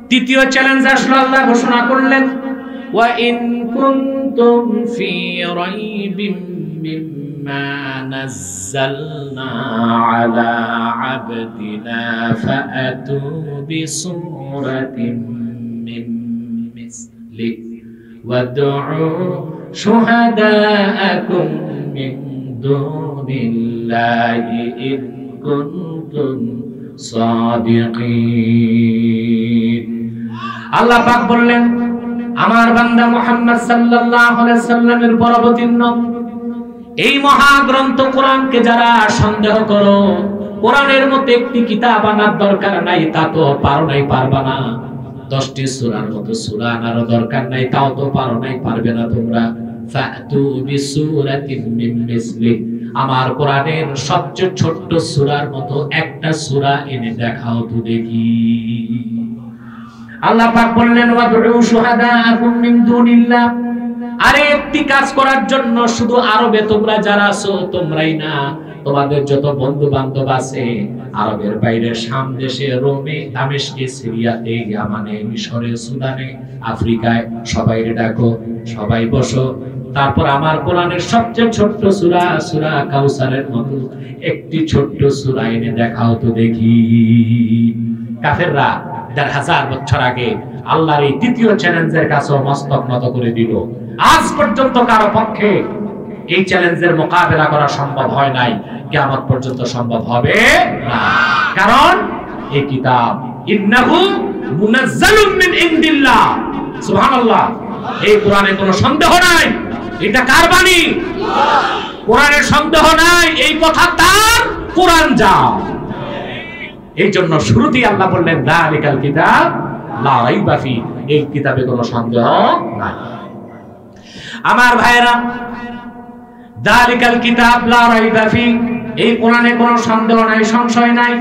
তৃতীয় চ্যালেঞ্জ আসলো। আল্লাহ ঘোষণা করলেন, ওয়া ইন কুনতুম ফি রাইবিম মিম্মা নাযালনা আলা আবদিনা ফাআতু বিসূরাতিন মিন মিসলিহি ওয়াদউ শুহাদাআকুম মিন দুনিল্লাহি ইন কুনতুম সাদিকিন। আল্লাহ পাক বললেন, আমার বান্দা মুহাম্মদ সাল্লাল্লাহু আলাইহি সাল্লামের পরবর্তীন এই মহাগ্রন্থ কোরআনকে যারা সন্দেহ করো, কোরআনের মতো একটি কিতাব আনার দরকার নাই, তা তো পারো নাই, পারবা না। 10টি সূরার মতো সূরা আনারও দরকার নাই, তাও তো পারো নাই, পারবে না তোমরা। ফাতু বিসূরাতিন মিন মিসলি, আমার কোরআনের সবচেয়ে ছোট্ট সূরার মতো একটা সূরা এনে দেখাও তো দেখি। আল্লাহ পাক বললেন, ওয়াদউ শুহাদাআকুম মিন দুনিল্লাহ। আরে একটি কাজ করার জন্য শুধু আরবে তোমরা যারা আছো তোমরাই না, তোমাদের যত বন্ধু বান্ধব আছে আরবের বাইরে, শাম দেশে, রোমে, দামেস্কে, সিরিয়াতে, ইয়ামানে, মিশরে, সুদানে, আফ্রিকায়, সবাই ডাকো, সবাই বসো। তারপর আমার কোরআনের সবচেয়ে ছোট্ট সূরা, সূরা কাউসারের মতো একটি ছোট্ট সূরা এনে দেখাও তো দেখি। কাফেররা ১৫০০ বছর আগে আল্লাহর এই দ্বিতীয় চ্যালেঞ্জের কাছে মস্তক নত করে দিল। আজ পর্যন্ত কারো পক্ষে এই চ্যালেঞ্জের মোকাবেলা করা সম্ভব হয় নাই, কিয়ামত পর্যন্ত সম্ভব হবে না। কারণ এই কিতাব ইন্নাহু মুনাজ্জালুম মিন ইনদিল্লাহ, সুবহানাল্লাহ। এই কোরআনে কোনো সন্দেহ নাই, এটা কার বাণী? কোরআনের সন্দেহ নাই, এই কথা তার, কোরআন যা। এই জন্য শুরুতেই আল্লাহ বললেন যালিকাল কিতাব লা রাইবা ফি, এই কিতাবে কোনো সন্দেহ নাই। আমার ভাইরা, যালিকাল কিতাব লা রাইবা ফি, এই কোরআনে কোনো সন্দেহ নাই, সংশয় নাই।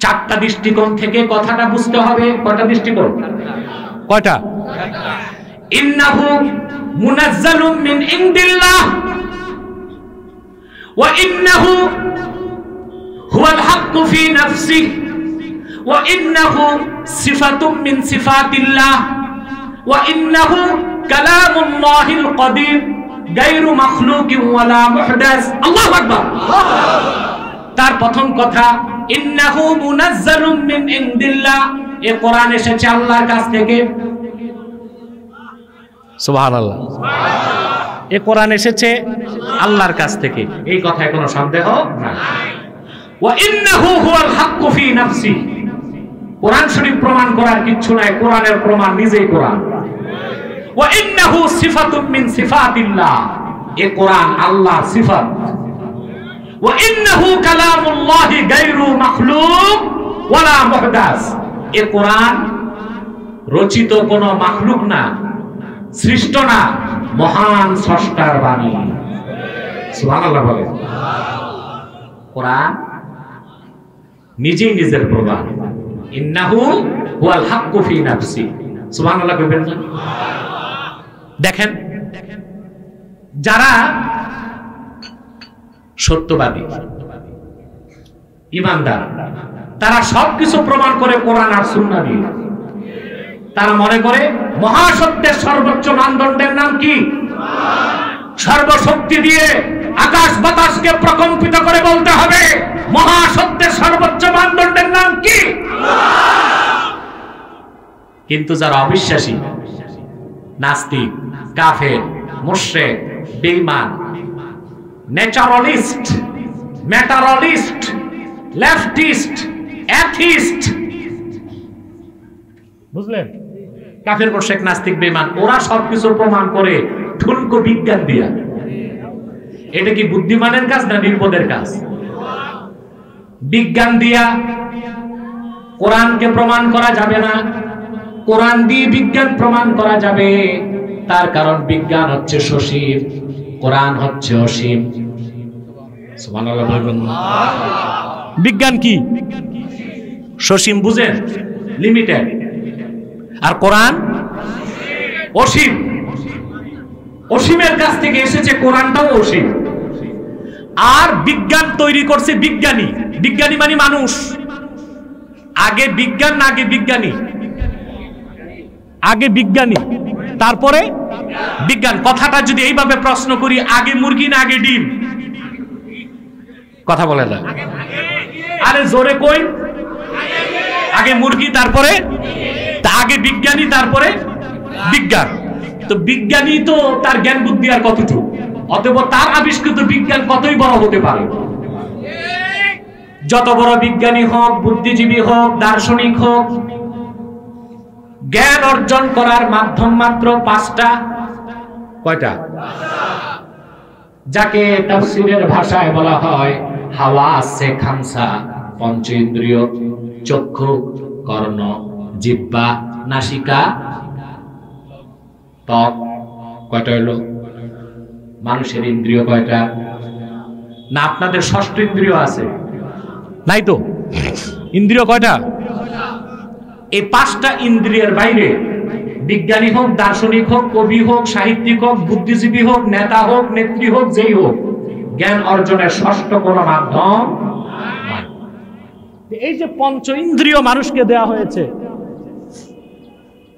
চারটা দৃষ্টিকোণ থেকে কথাটা বুঝতে হবে। কয়টা দৃষ্টিকোণ? কয়টা? ইন্নাহু মুনাজ্জালুম মিন ইনদিল্লাহ ওয়া ইন্নাহু হুয়াল হাক্কু ফি নাফসিহি ওয়া ইন্নাহু সিফাতুম মিন সিফাতিল্লাহ ওয়া ইন্নাহু কালামুল্লাহিল কাদিম গায়রু মাখলুকিন ওয়ালা মুহদাস। আল্লাহু আকবার। তার প্রথম কথা ইন্নাহু মুনাজ্জালুম মিন ইনদিল্লাহ, এই কোরআন এসেছে আল্লাহর কাছ থেকে। সুবহানাল্লাহ। এই কোরআন এসেছে আল্লাহর কাছ থেকে, এই কথায় কোনো সন্দেহ নাই। ওয়া ইন্নাহু হুয়াল হাক্কু ফি নাফসি, কোরআন শরীফ প্রমাণ করার কিছু নাই, কোরআনের প্রমাণ নিজেই কোরআন। ওয়া ইন্নাহু সিফাতুম মিন সিফাতিল্লাহ, এই কোরআন আল্লাহর সিফাত। ওয়া ইন্নাহু কালামুল্লাহি গায়রু মাখলুক ওয়ালা মুহদাস, এই কোরআন রচিত কোনো মাখলুক না, সৃষ্ট না, মহান স্রষ্টার বাণী। সুবহানাল্লাহ বলেন। কোরআন নিজেই নিজের প্রমাণ। ইন্নাহু হুয়াল হাক্কু ফি নাফসি, সুবহানাল্লাহ কইবেন না? দেখেন, যারা সত্যবাদী, ঈমানদার, তারা সবকিছু প্রমাণ করে কোরআন আর সুন্নাহ দিয়ে। তারা মনে করে মহাসত্যের সর্বোচ্চ মানদণ্ডের নাম কি? সর্বশক্তি দিয়ে আকাশ বাতাসকে প্রকম্পিত করে বলতে হবে মহাসত্যের সর্বোচ্চ মানদণ্ডের নাম কি? কিন্তু যারা অবিশ্বাসী, নাস্তিক, কাফের, মুশরিক, বেঈমান, ন্যাচারালিস্ট, ম্যাটারালিস্ট, লেফটিস্ট, অ্যাথিস্ট, বুঝলেন? কাফের, মুশরিক, নাস্তিক, বেঈমান, ওরা সবকিছু প্রমাণ করে ঠুনকো বিজ্ঞান দিয়া। এটা কি বুদ্ধিমানের কাজ না নির্বোধের কাজ? বিজ্ঞান দিয়া কোরআনকে প্রমাণ করা যাবে না, কোরআন দিয়ে বিজ্ঞান প্রমাণ করা যাবে। তার কারণ বিজ্ঞান হচ্ছে সসীম, কোরআন হচ্ছে অসীম। সুবহানাল্লাহ বলবেন না? বিজ্ঞান কি? সসীম, বুঝেন? লিমিটেড। আর কোরআন অসীম। অসীমের কাছ থেকে এসেছে, কোরআনটাও অসীম। আর বিজ্ঞান তৈরি করছে বিজ্ঞানী। বিজ্ঞানী মানে মানুষ। আগে বিজ্ঞান না আগে বিজ্ঞানী? আগে বিজ্ঞানী, তারপরে বিজ্ঞান। কথাটা যদি এইভাবে প্রশ্ন করি, আগে মুরগি না আগে ডিম? কথা বলে না। আরে জোরে কই, আগে মুরগি তারপরে, আগে বিজ্ঞানী তারপরে বিজ্ঞান। তো বিজ্ঞানী তো তার জ্ঞান বুদ্ধি আর কতটুকু, অতএব তার আবিষ্কৃত বিজ্ঞান কতই বড় হতে পারে। যত বড় বিজ্ঞানী হোক, বুদ্ধিজীবী হোক, দার্শনিক হোক, জ্ঞান অর্জন করার মাধ্যম মাত্র পাঁচটা। কয়টা? যাকে তাফসীরের ভাষায় বলা হয় হাওয়াসে খামসা, পঞ্চ ইন্দ্রিয়, চক্ষু, কর্ণ, জিহ্বা, নাসিকা, ত্বক। কয়টা হলো? মানুষের ইন্দ্রিয় কয়টা? না আপনাদের ষষ্ঠ ইন্দ্রিয় আছে? নাই তো। ইন্দ্রিয় কয়টা? এই পাঁচটা ইন্দ্রিয়ের বাইরে বিজ্ঞানী হোক, দার্শনিক হোক, কবি হোক, সাহিত্যিক হোক, বুদ্ধিজীবী হোক, নেতা হোক, নেত্রী হোক, যেই হোক, জ্ঞান অর্জনের ষষ্ঠ কোনো মাধ্যম নাই। এই যে পঞ্চ ইন্দ্রিয় মানুষকে দেয়া হয়েছে,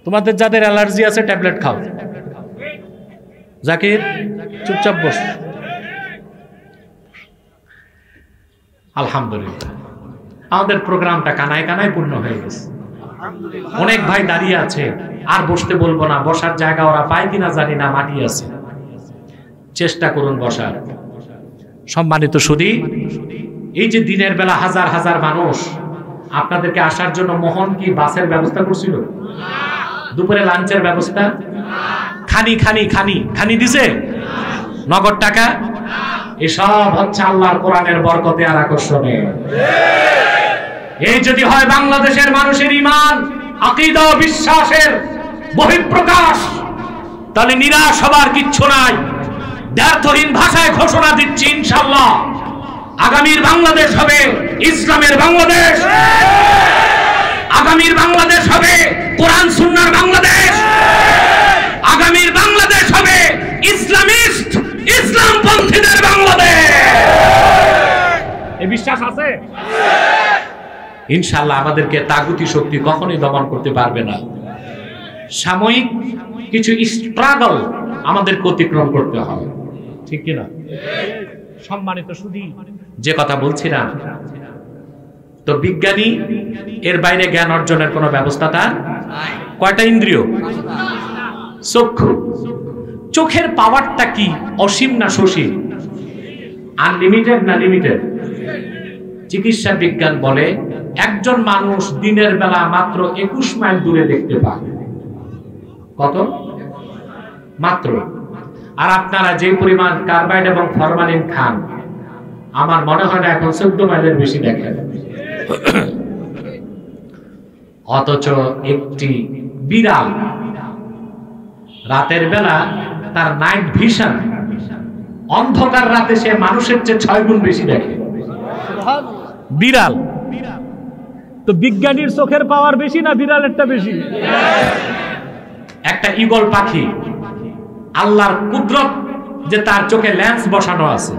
তোমাদের যাদের অ্যালার্জি আছে ট্যাবলেট খাও। জাকির চুপচাপ বস। আলহামদুলিল্লাহ আমাদের প্রোগ্রামটা কানায় কানায় পূর্ণ হয়ে গেছে। অনেক ভাই দাঁড়িয়ে আছে, আর বসতে বলবো না, বসার জায়গা ওরা পায় কিনা জানি না, মাটি আছে, চেষ্টা করুন বসার। সম্মানিত সুধী, এই যে দিনের বেলা হাজার হাজার মানুষ আপনাদেরকে আসার জন্য মোহন কি বাসের ব্যবস্থা করছিল? দুপুরে লাঞ্চের ব্যবস্থা? খানি খানি খানি খানি দিছে? নগদ টাকা? এসব হচ্ছে আল্লাহর কোরআনের বরকতে আর আকর্ষণে। এই যদি হয় বাংলাদেশের মানুষের ঈমান, আকীদা ও বিশ্বাসের বহিঃপ্রকাশ, তাহলে নিরাশ হবার কিচ্ছু নাই। ব্যর্থহীন ভাষায় ঘোষণা দিচ্ছি, ইনশাআল্লাহ আগামীর বাংলাদেশ হবে ইসলামের বাংলাদেশ, আগামীর বাংলাদেশ হবে কোরআন সুন্নাহর বাংলাদেশ, আগামীর বাংলাদেশ হবে ইসলামিস্ট ইসলামপন্থীদের বাংলাদেশ। এই বিশ্বাস আছে ইনশাআল্লাহ। আমাদেরকে তাগুতি শক্তি কখনোই দমন করতে পারবে না। সাময়িক কিছু স্ট্রাগল আমাদেরকে অতিক্রম করতে হবে, ঠিক কিনা? সম্মানিত সুধী, যে কথা বলছিলাম, তো বিজ্ঞানী এর বাইরে জ্ঞান অর্জনের কোনো ব্যবস্থা তার নাই। কয়টা ইন্দ্রিয়? চক্ষু। চোখের পাওয়ারটা কি অসীম না সসীম? আনলিমিটেড না লিমিটেড? চিকিৎসা বিজ্ঞান বলে একজন মানুষ দিনের বেলা মাত্র 21 মাইল দূরে দেখতে পায়। কত? মাত্র। আর আপনারা যে পরিমাণ কার্বাইড এবং ফরমালিন খান, আমার মনে হয় না এখন 14 মাইলের বেশি দেখেন। অথচ একটি বিড়াল রাতের বেলা তার নাইট ভিশন, অন্ধকার রাতে সে মানুষের চেয়ে 6 গুণ বেশি দেখে। বিড়াল। তো বিজ্ঞানীর চোখের পাওয়ার বেশি না বিড়ালেরটা বেশি? একটা ঈগল পাখি, আল্লাহর কুদরত যে তার চোখে লেন্স বসানো আছে,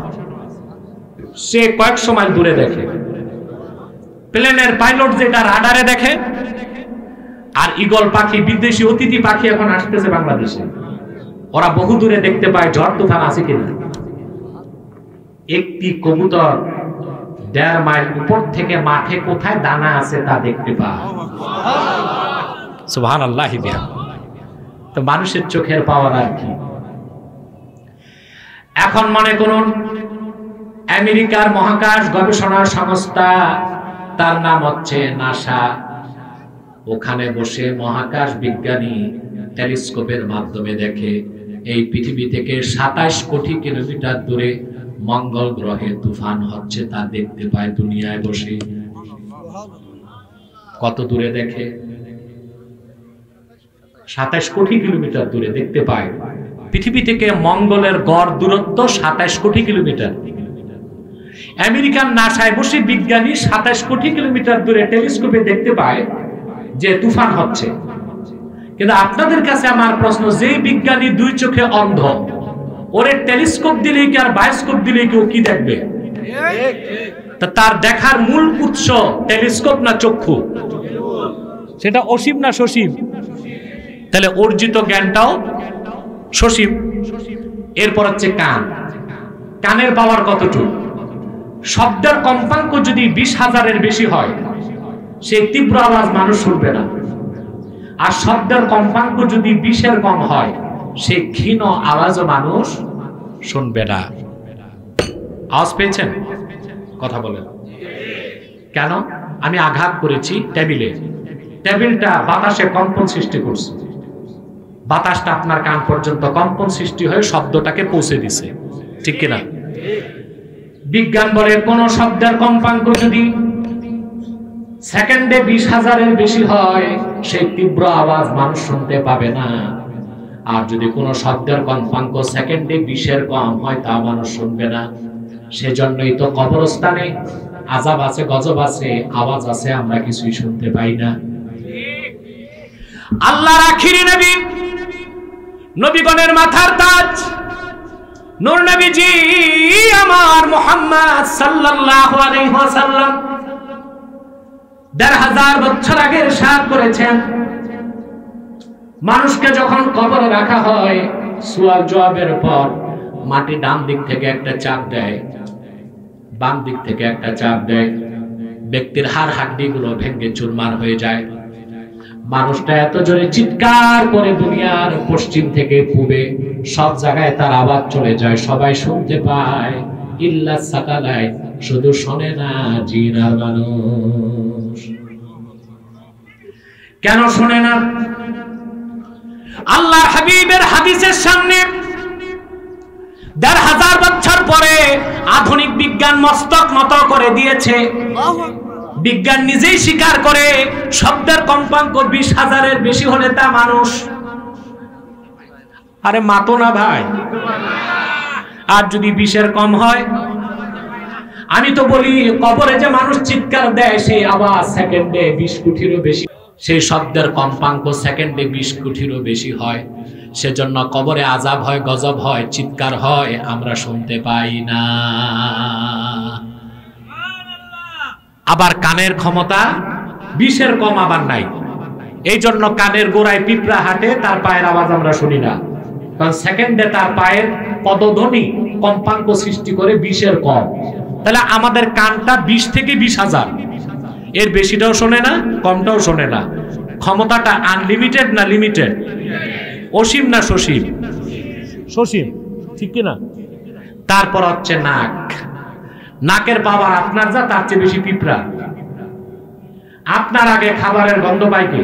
সে কয়েকশো মাইল দূরে দেখে। প্লেনের পাইলট যেটা রাডারে দেখে, আর ঈগল পাখি বিদেশি অতিথি পাখি এখন আসতেছে বাংলাদেশে, ওরা বহু দূরে দেখতে পায় ঝড় তুফান আছে কিনা। একটি কবুতর 1.5 মাইল উপর থেকে মাঠে কোথায় দানা আছে তা দেখতে পায়। সুবহানাল্লাহ। তো মানুষের চোখের পাওয়ার আর কি। এখন মনে করুন আমেরিকার মহাকাশ গবেষণা সংস্থা, তার নাম হচ্ছে নাসা, ওখানে বসে মহাকাশ বিজ্ঞানী টেলিস্কোপের মাধ্যমে দেখে এই পৃথিবী থেকে 27 কোটি কিলোমিটার দূরে মঙ্গল গ্রহে তুফান হচ্ছে, তা দেখতে পায় দুনিয়ায় বসে। কত দূরে দেখে? 27 কোটি কিলোমিটার দূরে দেখতে পায়। পৃথিবী থেকে মঙ্গলের গড় দূরত্ব 27 কোটি কিলোমিটার। আমেরিকান নাসায় বসে বিজ্ঞানী 27 কোটি কিলোমিটার দূরে টেলিস্কোপে দেখতে পায় যে তুফান হচ্ছে। কিন্তু আপনাদের কাছে আমার প্রশ্ন, যে বিজ্ঞানী 2 চোখে অন্ধ, ওরে টেলিস্কোপ দিলে কি আর বায়োস্কোপ দিলে কি ও কি দেখবে? তার দেখার মূল উৎস টেলিস্কোপ না চক্ষু? সেটা অসীম না সসীম? তাহলে অর্জিত জ্ঞানটাও সসীম। এরপর হচ্ছে কান। কানের পাওয়ার কতটুকু? শব্দের কম্পাঙ্ক যদি 20,000-এর বেশি হয়, সেই তীব্র আওয়াজ মানুষ শুনবে না। আর শব্দের কম্পাঙ্ক যদি 20-এর কম হয়, সেই ক্ষীণ আওয়াজও মানুষ শুনবে না। আওয়াজ পেয়েছেন? কথা বলেন। কেন? আমি আঘাত করেছি টেবিলে, টেবিলটা বাতাসে কম্পন সৃষ্টি করছে, বাতাসটা আপনার কান পর্যন্ত কম্পন সৃষ্টি হয়ে শব্দটাকে পৌঁছে দিছে, ঠিক কিনা? বিজ্ঞান বলে কোন শব্দের কম্পাঙ্ক যদি সেকেন্ডে 20,000-এর বেশি হয়, সেই তীব্র আওয়াজ মানুষ শুনতে পাবে না। আর যদি কোন শব্দের কম্পাঙ্ক সেকেন্ডে 20-এর কম হয়, তা মানুষ শুনবে না। সেজন্যই তো কবরস্থানে আযাব আছে, গজব আছে, আওয়াজ আছে, আমরা কিছুই শুনতে পাই না। আল্লাহর আখিরি নবী, নবীগণের মাথার তাজ, নূর নবীজি আমার মুহাম্মদ সাল্লাল্লাহু আলাইহি ওয়াসাল্লাম ১৫০০ বছর আগে ইরশাদ করেছেন, মানুষকে যখন কবরে রাখা হয় সুয়াল জবাবের পর মাটি ডান দিক থেকে একটা চাপ দেয়, বাম দিক থেকে একটা চাপ দেয়, ব্যক্তির হাড় হাড্ডিগুলো ভেঙে চুরমার হয়ে যায়। মানুষটা এত জোরে চিৎকার করে দুনিয়ার পশ্চিম থেকে পূবে সব জায়গায় তার আওয়াজ চলে যায়, সবাই শুনতে পায়, ইল্লা সাকালায়, শুধু শোনে না জিন আর মানুষ। কেন শোনে না? আল্লাহ হাবিবের হাদিসের সামনে ১৫০০ বছর পরে আধুনিক বিজ্ঞান মস্তক নত করে দিয়েছে। বিজ্ঞান নিজেই স্বীকার করে শব্দের কম্পাঙ্ক ২০,০০০-এর বেশি হলে তা মানুষ। আরে মাতো না ভাই। আর যদি ২০-এর কম হয়? আমি তো বলি কবরে যে মানুষ চিৎকার দেয় সেই আওয়াজ সেকেন্ডে ২০ কোটিরও বেশি, সেই শব্দের কম্পাঙ্ক সেকেন্ডে ২০ কোটিরও বেশি হয়। সেজন্য কবরে আযাব হয়, গজব হয়, চিৎকার হয়, আমরা শুনতে পাই না। আবার কানের ক্ষমতা ২০-এর কম আবার নাই, এই জন্য কানের গোড়ায় পিঁপড়া হাঁটে, তার পায়ের আওয়াজ আমরা শুনি না, কারণ সেকেন্ডে তার পায়ের পদধ্বনি কম্পাঙ্ক সৃষ্টি করে ২০-এর কম। তাহলে আমাদের কানটা ২০ থেকে ২০,০০০, এর বেশিটাও শোনে না, কমটাও শোনে না। ক্ষমতাটা আনলিমিটেড না লিমিটেড? অসীম না সসীম? সসীম, ঠিক কিনা? তারপর হচ্ছে নাক। নাকের পাওয়ার আপনার যা, তার চেয়ে বেশি পিঁপড়া। আপনার আগে খাবারের গন্ধ পায় কি?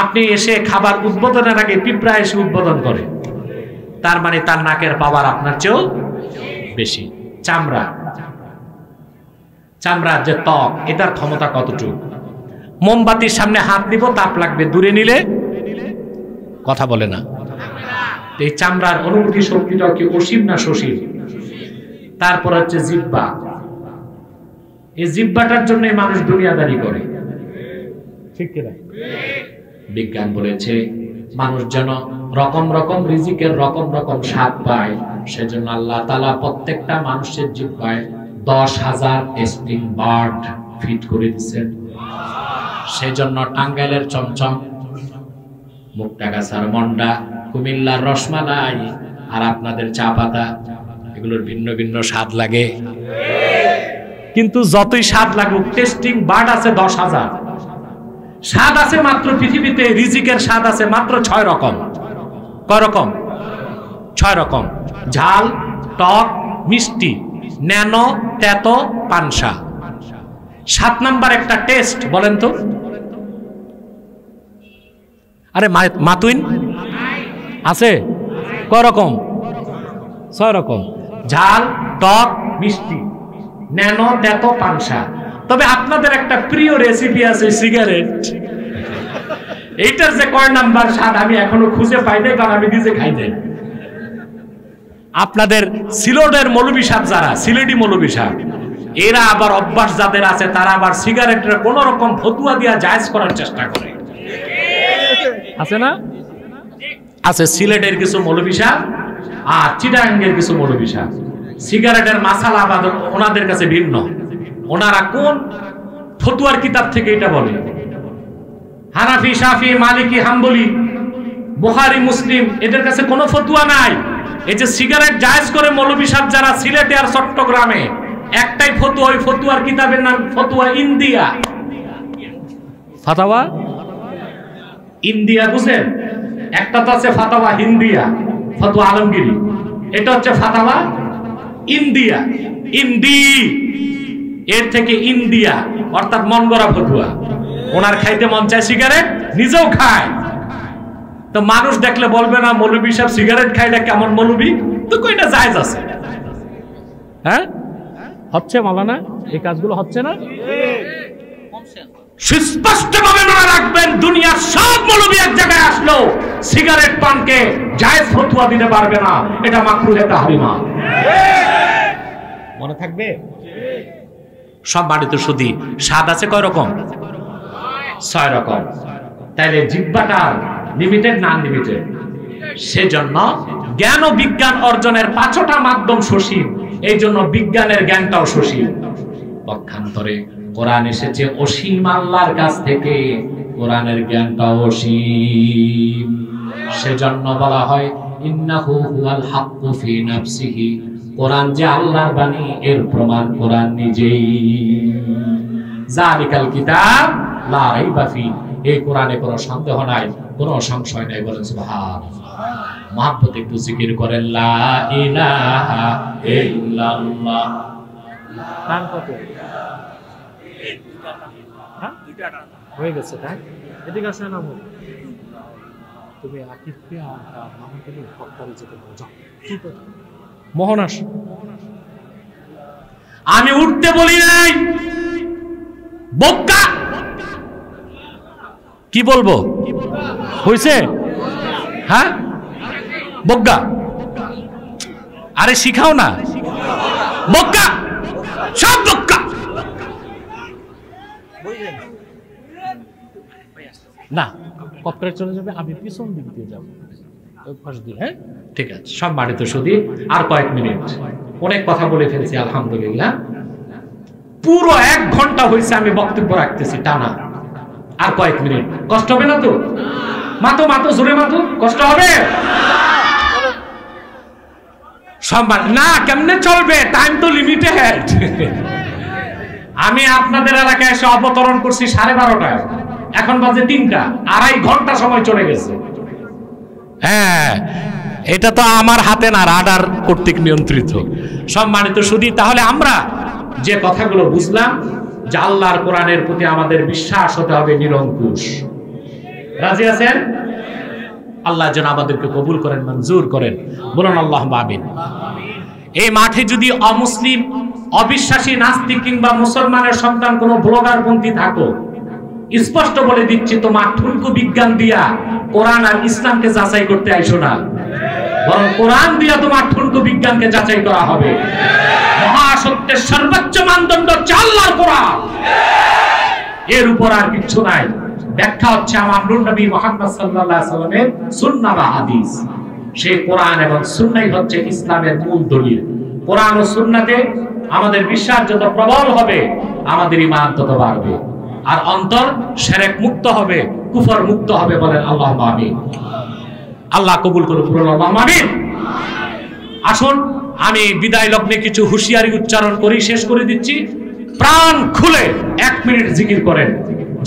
আপনি এসে খাবার উদ্বোধনের আগে পিঁপড়া এসে উদ্বোধন করে, তার মানে তার নাকের পাওয়ার আপনার চেয়েও বেশি। চামড়া, চামড়ার যে ত্বক, এটার ক্ষমতা কতটুকু? মোমবাতির সামনে হাত দিব, তাপ লাগবে, দূরে নিলে কথা বলে না। এই চামড়ার অনুভূতি শক্তিটাও কি অসীম না সসীম? তারপর হচ্ছে জিহ্বা। এই জিহ্বাটার জন্য মানুষ দুনিয়াদারি করে, ঠিক কিনা? বিজ্ঞান বলেছে মানুষ যেন রকম রকম রিজিকের রকম রকম স্বাদ পায়, সেজন্য আল্লাহ তাআলা প্রত্যেকটা মানুষের জিহ্বায় ১০,০০০ স্প্রিং বার্ড ফিট করে দিয়েছেন। সেজন্য টাঙ্গাইলের চমচম, মুক্তাগাছার মন্ডা, কুমিল্লার রসমালাই আর আপনাদের চা পাতা, এগুলোর ভিন্ন ভিন্ন স্বাদ লাগে। কিন্তু যতই স্বাদ লাগুক, টেস্টিং বার্ড আছে ১০,০০০। স্বাদ আছে মাত্র পৃথিবীতে, রিজিকের স্বাদ আছে মাত্র ৬ রকম। কয় রকম? ৬ রকম। ঝাল, টক, মিষ্টি, ন্যানো, তেতো, পানসা। ৭ নাম্বার একটা টেস্ট, বলেন তো? আরে মাতুইন আছে? কয় রকম? ৬ রকম। ঝাল, টক, মিষ্টি, ন্যানো, তেতো, পানসা। তবে আপনাদের একটা প্রিয় রেসিপি আছে, সিগারেট। এইটার যে কয় নাম্বার স্বাদ আমি এখনো খুঁজে পাই নাই, কারণ আমি নিজে খাই নাই। আপনাদের সিলেটের মৌলবী সাহেব যারা, সিলেটি মৌলবী সাহেব, এরা আবার অভ্যাস যাদের আছে, তারা আবার সিগারেটের কোন রকম ফতুয়া দিয়া জায়েজ করার চেষ্টা করে। আছে না? আছে সিলেটের কিছু মৌলবী সাহেব আর চিটাগাঙ্গের কিছু মৌলবী সাহেব। সিগারেটের মাসালা আবার ওনাদের কাছে ভিন্ন। ওনারা কোন ফতুয়ার কিতাব থেকে এটা বলে? হানাফি, শাফি, মালিকি, হাম্বলি, বুখারী, মুসলিম, এদের কাছে কোনো ফতুয়া নাই। এই যে সিগারেট জায়েজ করে মৌলবী সাহেব যারা সিলেটে আর চট্টগ্রামে, একটাই ফতুয়া, ওই ফতুয়ার কিতাবের নাম ফতুয়া ইন্দিয়া। ফাতাওয়া ইন্দিয়া, বুঝেন? একটা তো আছে ফাতাওয়া হিন্দিয়া, ফতুয়া আলমগীরি, এটা হচ্ছে ফাতাওয়া ইন্দিয়া। ইন্দি, এর থেকে ইন্দিয়া, অর্থাৎ মন গড়া ফতুয়া। ওনার খাইতে মন চায় সিগারেট, নিজেও খায়। তো মানুষ দেখলে বলবে না মৌলবী সাহেব সিগারেট খাইলে কেমন মৌলবী? তো কইটা জায়েজ আছে। হ্যাঁ, হচ্ছে মাওলানা, এই কাজগুলো হচ্ছে না? সুস্পষ্টভাবে মনে রাখবেন, দুনিয়ার সব মৌলবী এক জায়গায় আসলো সিগারেট পানকে জায়েজ ফতোয়া দিতে পারবে না, এটা মাকরুহে তাহরিমা। মনে থাকবে? সব বাড়িতে শুধু স্বাদ আছে কয় রকম? ৬ রকম। তাইলে জিহ্বাটা লিমিটেড না আনলিমিটেড? সেজন্য জ্ঞান ও বিজ্ঞান অর্জনের 5টা মাধ্যম সসীম, এই জন্য বিজ্ঞানের জ্ঞানটাও সসীম। পক্ষান্তরে কোরআন এসেছে অসীম আল্লাহর কাছ থেকে, কোরআনের জ্ঞানটাও অসীম। সেজন্য বলা হয় ইন্নাহু হুয়াল হাক্কু ফি নাফসিহি, কোরআন যে আল্লাহর বাণী এর প্রমাণ কোরআন নিজেই। যালিকাল কিতাব লা রাইবা ফি, এই কোরআনে কোনো সন্দেহ নাই, কোনো সংশয় নাই। বলেন সুবহানাল্লাহ। মহব্বতে একটু জিকির করেন লা ইলাহা ইল্লাল্লাহ। টান কত? হয়ে গেছে তাই? এদিকে আসে না তুমি আকিবকে আর মামাকে নিয়ে কপ্তারে যেতে পারো, যাও। ঠিক আছে মোহন আস। আমি উঠতে বলি নাই, বোকা কি বলবো হইছে? হ্যাঁ বোকা, আরে শিখাও না, বোকা সব বোকা। না কপ্তারে চলে যাবে, আমি পিছন দিক দিয়ে যাবো। হ্যাঁ ঠিক আছে, সব মাটিতে শুধু আর কয়েক মিনিট, অনেক কথা বলে ফেলছি আলহামদুলিল্লাহ। পুরো 1 ঘন্টা হয়েছে আমি বক্তব্য রাখতেছি টানা, আর কয়েক মিনিট। কষ্ট হবে না তো? মাতো মাতো জোরে মাতো, কষ্ট হবে? সম্মান না কেমনে চলবে, টাইম তো লিমিটেড। আমি আপনাদের এলাকায় এসে অবতরণ করছি 12:30টায়, এখন বাজে 3টা, 2.5 ঘন্টা সময় চলে গেছে। হ্যাঁ এটা তো আমার হাতে না, রাডার কর্তৃক নিয়ন্ত্রিত। সম্মানিত শুধু তাহলে আমরা যে কথাগুলো বুঝলাম, যে আল্লাহর কোরআনের প্রতি আমাদের বিশ্বাস হতে হবে নিরঙ্কুশ। রাজি আছেন? আল্লাহ যেন আমাদেরকে কবুল করেন, মঞ্জুর করেন, বলুন আল্লাহুম্মা আমিন। এই মাঠে যদি অমুসলিম, অবিশ্বাসী, নাস্তিক কিংবা মুসলমানের সন্তান কোন ব্লগার পন্থী থাকো, স্পষ্ট বলে দিচ্ছি, তোমার ঠুনকু বিজ্ঞান দিয়া কোরআন আর ইসলামকে যাচাই করতে আইসো না, বরং কোরআন দিয়া তোমার ঠুনকু বিজ্ঞানকে যাচাই করা হবে। মহাসত্যের সর্বোচ্চ মানদণ্ড হচ্ছে আল্লাহর কোরআন, এর উপর আর কিছু নাই। ব্যাখ্যা হচ্ছে আমার নূর নবী মুহাম্মদ সাল্লাল্লাহু আলাইহি ওয়াসাল্লামের সুন্নাহ বা হাদিস। সেই কোরআন এবং সুন্নাহই হচ্ছে ইসলামের মূল দলিল। কোরআন ও সুন্নাতে আমাদের বিশ্বাস যত প্রবল হবে, আমাদের ঈমান তত বাড়বে, আর অন্তর শিরক মুক্ত হবে, কুফর মুক্ত হবে। বলেন আল্লাহুম্মা আমিন। আল্লাহ কবুল করুন, বলুন আল্লাহুম্মা আমিন। আসুন আমি বিদায় লগ্নে কিছু হুঁশিয়ারি উচ্চারণ করি, শেষ করে দিচ্ছি। প্রাণ খুলে 1 মিনিট জিকির করেন,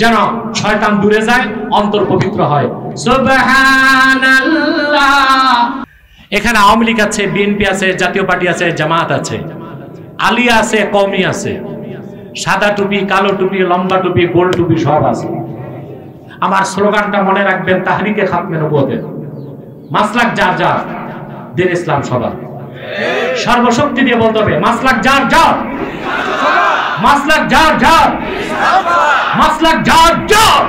যেন শয়তান দূরে যায়, অন্তর পবিত্র হয়। সুবহানাল্লাহ। এখানে আওয়ামী লীগ আছে, বিএনপি আছে, জাতীয় পার্টি আছে, জামাত আছে, আলিয়া আছে, কওমি আছে, সাদা টুপি, কালো টুপি, লম্বা টুপি, গোল টুপি সব আছে। আমার স্লোগানটা মনে রাখবেন, তাহরিকে খাতমে নবুয়তের, মাসলাক যার যার, দ্বীন ইসলাম সবার। সর্বশক্তি দিয়ে বলতে হবে, মাসলাক যার যার, মাসলাক যার যার, মাসলাক যার যার,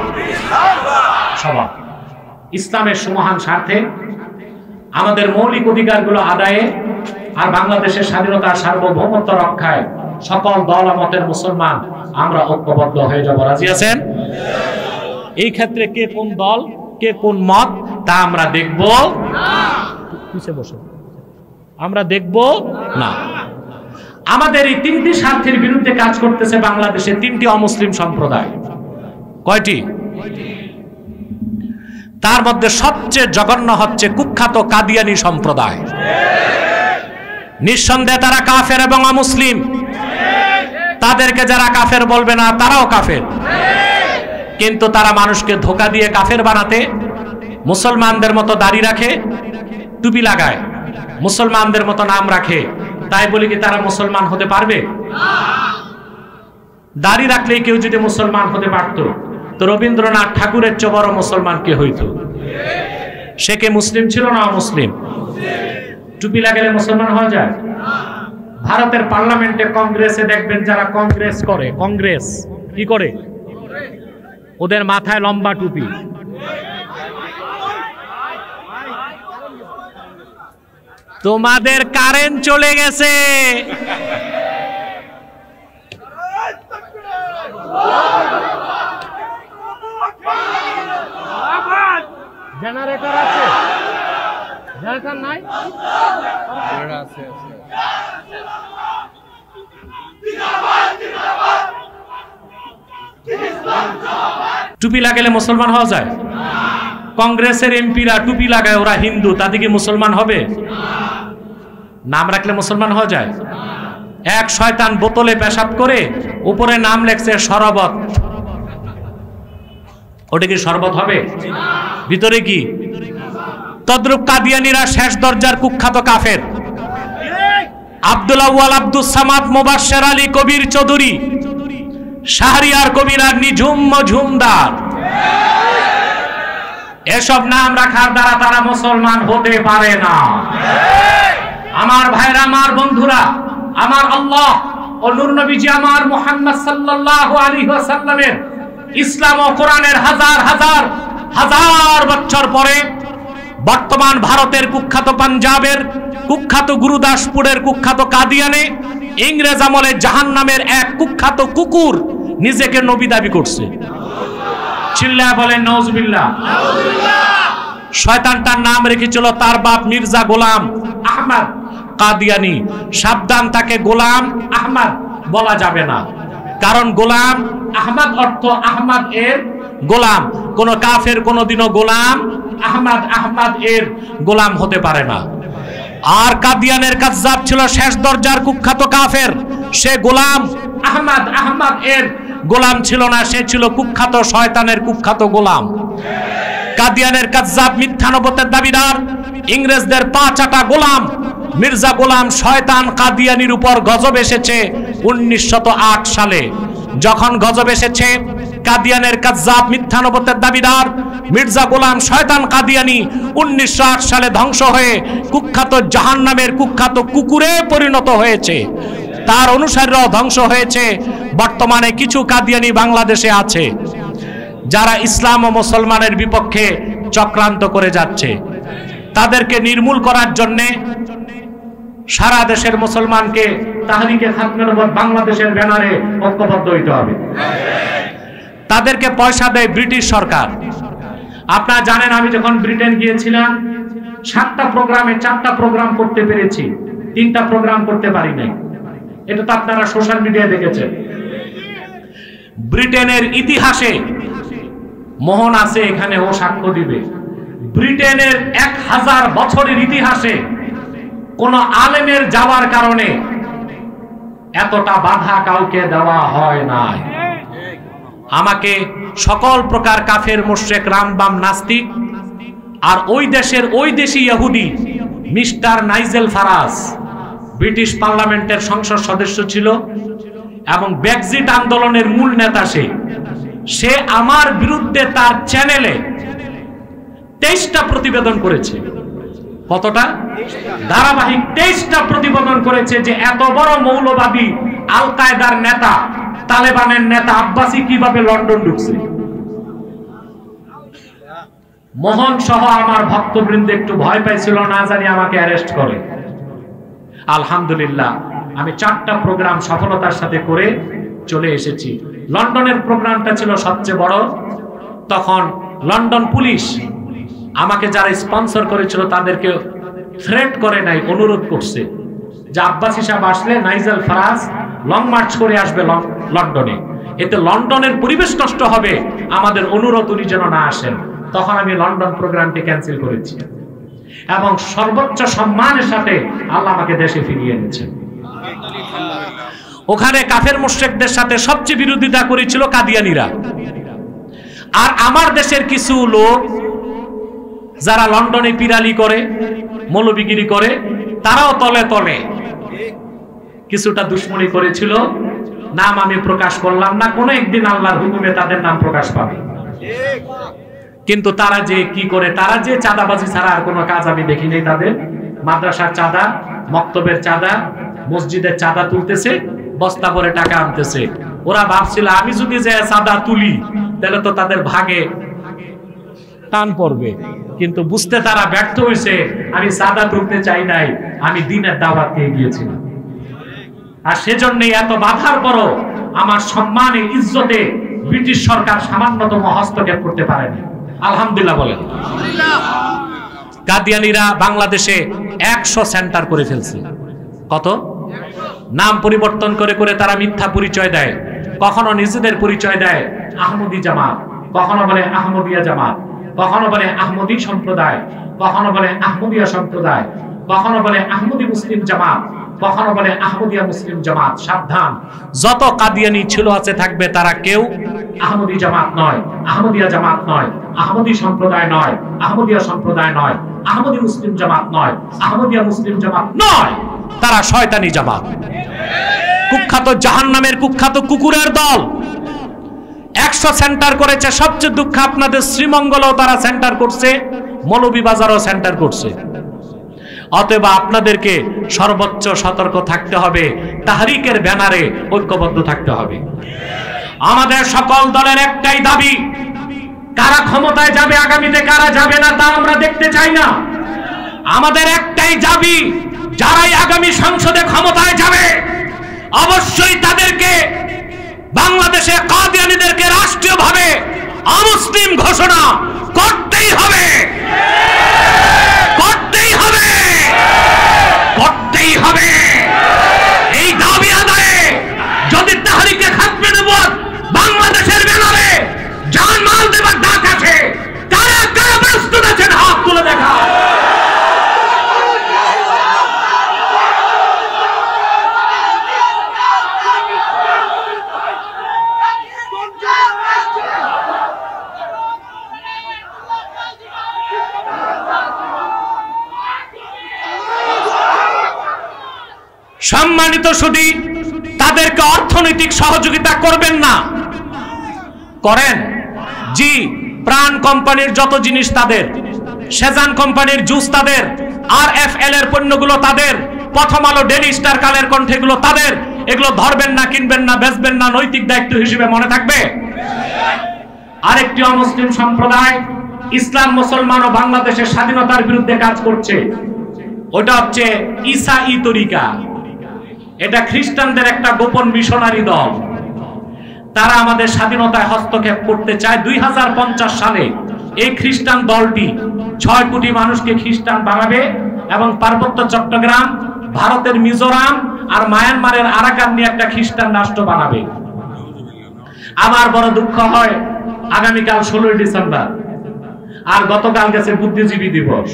সবার। ইসলামের সুমহান স্বার্থে, আমাদের মৌলিক অধিকারগুলো আদায়ে, আর বাংলাদেশের স্বাধীনতা সার্বভৌমত্ব রক্ষায় সকল দল মতের মুসলমান আমরা ঐক্যবদ্ধ হয়ে যাব। রাজি আছেন? এই ক্ষেত্রে কে কোন দল, কে কোন মত, তা আমরা দেখব না। পিছে বসে আমরা দেখব না। আমাদের এই 3টি স্বার্থের বিরুদ্ধে কাজ করতেছে বাংলাদেশে 3টি অমুসলিম সম্প্রদায়। কয়টি? তার মধ্যে সবচেয়ে জঘন্য হচ্ছে কুখ্যাত কাদিয়ানী সম্প্রদায়। নিঃসন্দেহে তারা কাফের এবং অমুসলিম। তাদেরকে যারা কাফের বলবে না, তারাও কাফের। কিন্তু তারা মানুষকে ধোঁকা দিয়ে কাফের বানাতে মুসলমানদের মতো দাড়ি রাখে, টুপি লাগায়, মুসলমানদের মতো নাম রাখে। তাই বলি কি তারা মুসলমান হতে পারবে? দাড়ি রাখলেই কেউ যদি মুসলমান হতে পারত, তো রবীন্দ্রনাথ ঠাকুরের চেয়ে বড় মুসলমান কে হইতো? সে কে মুসলিম ছিল না অমুসলিম? টুপি লাগালে মুসলমান হওয়া যায়? ভারতের পার্লামেন্টে, কংগ্রেসে দেখবেন যারা কংগ্রেস করে, কংগ্রেস কি করে? ওদের মাথায় লম্বা টুপি। তোমাদের কারেন্ট চলে গেছে। জেনারেটর আছে? টুপি লাগালে মুসলমান হওয়া যায়? কংগ্রেসের এমপিরা টুপি লাগায়, ওরা হিন্দু, তাদেরকে মুসলমান হবে? নাম রাখলে মুসলমান হওয়া যায়? এক শয়তান বোতলে পেশাব করে উপরে নাম লেখছে শরবত, ওটা কি শরবত হবে? ভিতরে কি? তদ্রুপ কাদিয়ানীরা শেষ দরজার কুখ্যাত কাফের। আব্দুল আউয়াল, আব্দুস সামাদ, মুবাশশির আলী, কবির চৌধুরী, শাহরিয়ার কবির আর নিঝুম মজুমদার, এসব নাম রাখার দ্বারা তারা মুসলমান হতে পারে না। আমার ভাইরা, আমার বন্ধুরা, আমার আল্লাহ ও নূর নবীজি আমার মুহাম্মদ সাল্লাল্লাহু আলাইহি ওয়াসাল্লামের ইসলাম ও কোরআনের হাজার হাজার হাজার বছর পরে বর্তমান ভারতের কুখ্যাত পাঞ্জাবের কুখ্যাত গুরুদাসপুরের কুখ্যাত কাদিয়ানে ইংরেজ আমলে জাহান্নামের এক কুখ্যাত কুকুর নিজেকে নবী দাবি করছে। চিল্লায়া বলেন নাউজুবিল্লাহ। শয়তানটার নাম রেখেছিল তার বাপ মির্জা গোলাম আহমদ কাদিয়ানী। সাবধান, তাকে গোলাম আহমদ বলা যাবে না, কারণ গোলাম আহমদ অর্থ আহমদ এর গোলাম। কোন কাফের কোনদিনও গোলাম আহমদ এর গোলাম হতে পারে না। আর কাদিয়ানের কাজ্জাব ছিল শেষ দরজার কুখ্যাত কাফের। সে গোলাম আহমদ এর গোলাম ছিল না, সে ছিল কুখ্যাত শয়তানের কুখ্যাত গোলাম। কাদিয়ানের কাজ্জাব মিথ্যা নবুয়তের দাবিদার, ইংরেজদের পা চাটা গোলাম মির্জা গোলাম শয়তান কাদিয়ানির উপর গজব এসেছে 1908 সালে। যখন গজব এসেছে, কাদিয়ানের কাজ্জাব মিথ্যা নবুয়তের দাবিদার মির্জা গোলাম শয়তান কাদিয়ানি 1908 সালে ধ্বংস হয়ে কুখ্যাত জাহান্নামের কুখ্যাত কুকুরে পরিণত হয়েছে। তার অনুসারীরাও ধ্বংস হয়েছে। বর্তমানে কিছু কাদিয়ানি বাংলাদেশে আছে যারা ইসলাম ও মুসলমানের বিপক্ষে চক্রান্ত করে যাচ্ছে। তাদেরকে নির্মূল করার জন্য সারা দেশের মুসলমানকে তাহরিকে খাতমে নবুয়ত বাংলাদেশের ব্যানারে ঐক্যবদ্ধ হইতে হবে। তাদেরকে পয়সা দেয় ব্রিটিশ সরকার। আপনারা জানেন, আমি যখন ব্রিটেন গিয়েছিলাম 7টা প্রোগ্রামে 4টা প্রোগ্রাম করতে পেরেছি, 3টা প্রোগ্রাম করতে পারি নাই। এটা তো আপনারা সোশ্যাল মিডিয়ায় দেখেছেন। ব্রিটেনের ইতিহাসে মোহন আছে এখানে, ও সাক্ষ্য দিবে। ব্রিটেনের 1000 বছরের ইতিহাসে কোন আলেমের যাওয়ার কারণে এতটা বাধা কাউকে দেওয়া হয় নাই। আমাকে সকল প্রকার কাফের মুশরিক রামবাম নাস্তিক আর ওই দেশি ইহুদি মিস্টার নাইজেল ফারাজ ব্রিটিশ পার্লামেন্টের সংসদ সদস্য ছিল এবং ব্রেক্সিট আন্দোলনের মূল নেতা। সে আমার বিরুদ্ধে তার চ্যানেলে 23টা প্রতিবেদন করেছে। কতটা? ধারাবাহিক 23টা প্রতিবেদন করেছে যে এত বড় মৌলবাদী আল কায়দার নেতা, তালেবানের নেতা আব্বাসি কিভাবে লন্ডন ঢুকছে। মোহন সহ আমার ভক্তবৃন্দ একটু ভয় পাইছিল, না জানি আমাকে অ্যারেস্ট করে। আলহামদুলিল্লাহ, আমি 4টা প্রোগ্রাম সফলতার সাথে করে চলে এসেছি। লন্ডনের প্রোগ্রামটা ছিল সবচেয়ে বড়। তখন লন্ডন পুলিশ আমাকে যারা স্পন্সর করেছিল তাদেরকে থ্রেট করে নাই, অনুরোধ করছে যে আব্বাসি সাহেব আসলে নাইজেল ফারাজ লং মার্চ করে আসবে লন্ডনে, এতে লন্ডনের পরিবেশ নষ্ট হবে, আমাদের অনুরোধ উনি যেন না আসেন। তখন আমি লন্ডন প্রোগ্রামটি ক্যান্সেল করেছি এবং সর্বোচ্চ সম্মানের সাথে আল্লাহ আমাকে দেশে ফিরিয়ে এনেছেন। ওখানে কাফের মুশরিকদের সাথে সবচেয়ে বিরোধিতা করেছিল কাদিয়ানীরা। আর আমার দেশের কিছু লোক যারা লন্ডনে পিরালি করে, মৌলবিগিরি করে, তারাও তলে তলে কিছুটা দুশ্মনী করেছিল। নাম আমি প্রকাশ করলাম না, কোনো একদিন আল্লাহর হুকুমে তাদের নাম প্রকাশ পাবে। কিন্তু তারা যে কি করে, তারা যে চাঁদাবাজি ছাড়া আর কোনো কাজ আমি দেখি নাই তাদের। মাদ্রাসার চাঁদা, মক্তবের চাঁদা, মসজিদের চাঁদা তুলতেছে, বস্তা করে টাকা আনতেছে। ওরা ভাবছিল আমি যদি যে চাঁদা তুলি তাহলে তো তাদের ভাগে টান পড়বে, কিন্তু বুঝতে তারা ব্যর্থ হয়েছে। আমি চাঁদা তুলতে চাই নাই, আমি দ্বীনের দাওয়াত দিয়ে গিয়েছিলাম। আর সেজন্যই এত বাধার পরও আমার সম্মানে, ইজ্জতে ব্রিটিশ সরকার সামান্যতম হস্তক্ষেপ করতে পারেনি। আলহামদুলিল্লাহ বলেন। কাদিয়ানীরা বাংলাদেশে 100 সেন্টার করে ফেলছে। কত? নাম পরিবর্তন করে করে তারা মিথ্যা পরিচয় দেয়। কখনো নিজেদের পরিচয় দেয় আহমদী জামাত, কখনো বলে আহমদিয়া জামাত, কখনো বলে আহমদী সম্প্রদায়, কখনো বলে আহমদিয়া সম্প্রদায়, কখনো বলে আহমদী মুসলিম জামাত, কখনো বলে আহমদিয়া মুসলিম জামাত। সাবধান, যত কাদিয়ানী ছিল আছে থাকবে, তারা কেউ আহমদী জামাত নয়, আহমদিয়া জামাত নয়, আহমদী সম্প্রদায় নয়, আহমদিয়া সম্প্রদায় নয়, আহমদী মুসলিম জামাত নয়, আহমদিয়া মুসলিম জামাত নয়, তারা শয়তানি জামাত, কুখ্যাত জাহান্নামের কুখ্যাত কুকুরের দল। 100 সেন্টার করেছে। সবচেয়ে দুঃখ, আপনাদের শ্রীমঙ্গলেও তারা সেন্টার করছে, মৌলভীবাজারও সেন্টার করছে। অতএব আপনাদেরকে সর্বোচ্চ সতর্ক থাকতে হবে, তাহরিকের ব্যানারে ঐক্যবদ্ধ থাকতে হবে। আমাদের সকল দলের একটাই দাবি, কারা ক্ষমতায় যাবে আগামীতে, কারা যাবে না তা আমরা দেখতে চাই না। আমাদের একটাই দাবি, যারাই আগামী সংসদে ক্ষমতায় যাবে অবশ্যই তাদেরকে, বাংলাদেশে কাদিয়ানীদেরকে রাষ্ট্রীয়ভাবে অমুসলিম ঘোষণা করতেই হবে, করতেই হবে, করতেই হবে। এই দাবি আদায়ে যদি তাহরিকে খাতমে নবুয়ত বাংলাদেশের ব্যানারে জানমাল দেবার ডাক আছে, কারা কারা প্রস্তুত আছেন হাত তুলে দেখা। সম্মানিত সুধী, তাদেরকে অর্থনৈতিক সহযোগিতা করবেন না, করেন জি। প্রাণ কোম্পানির যত জিনিস তাদের, সেজান কোম্পানির জুস তাদের, RFL এর পণ্যগুলো তাদের, প্রথম আলো, ডেইলি স্টার, কালের কণ্ঠ এগুলো তাদের। এগুলো ধরবেন না, কিনবেন না, বেচবেন না, নৈতিক দায়িত্ব হিসেবে মনে থাকবে। আরেকটি অমুসলিম সম্প্রদায় ইসলাম, মুসলমান ও বাংলাদেশের স্বাধীনতার বিরুদ্ধে কাজ করছে। ওটা হচ্ছে ঈসাই তরিকা। এটা খ্রিস্টানদের একটা গোপন মিশনারি দল। তারা আমাদের স্বাধীনতায় হস্তক্ষেপ করতে চায়। 2050 সালে এই খ্রিস্টান দলটি 6 কোটি মানুষকে খ্রিস্টান বানাবে এবং পার্বত্য চট্টগ্রাম, ভারতের মিজোরাম আর মায়ানমারের আরাকান নিয়ে একটা খ্রিস্টান রাষ্ট্র বানাবে। আমার বড় দুঃখ হয়, আগামীকাল 16 ডিসেম্বর আর গতকাল গেছে বুদ্ধিজীবী দিবস।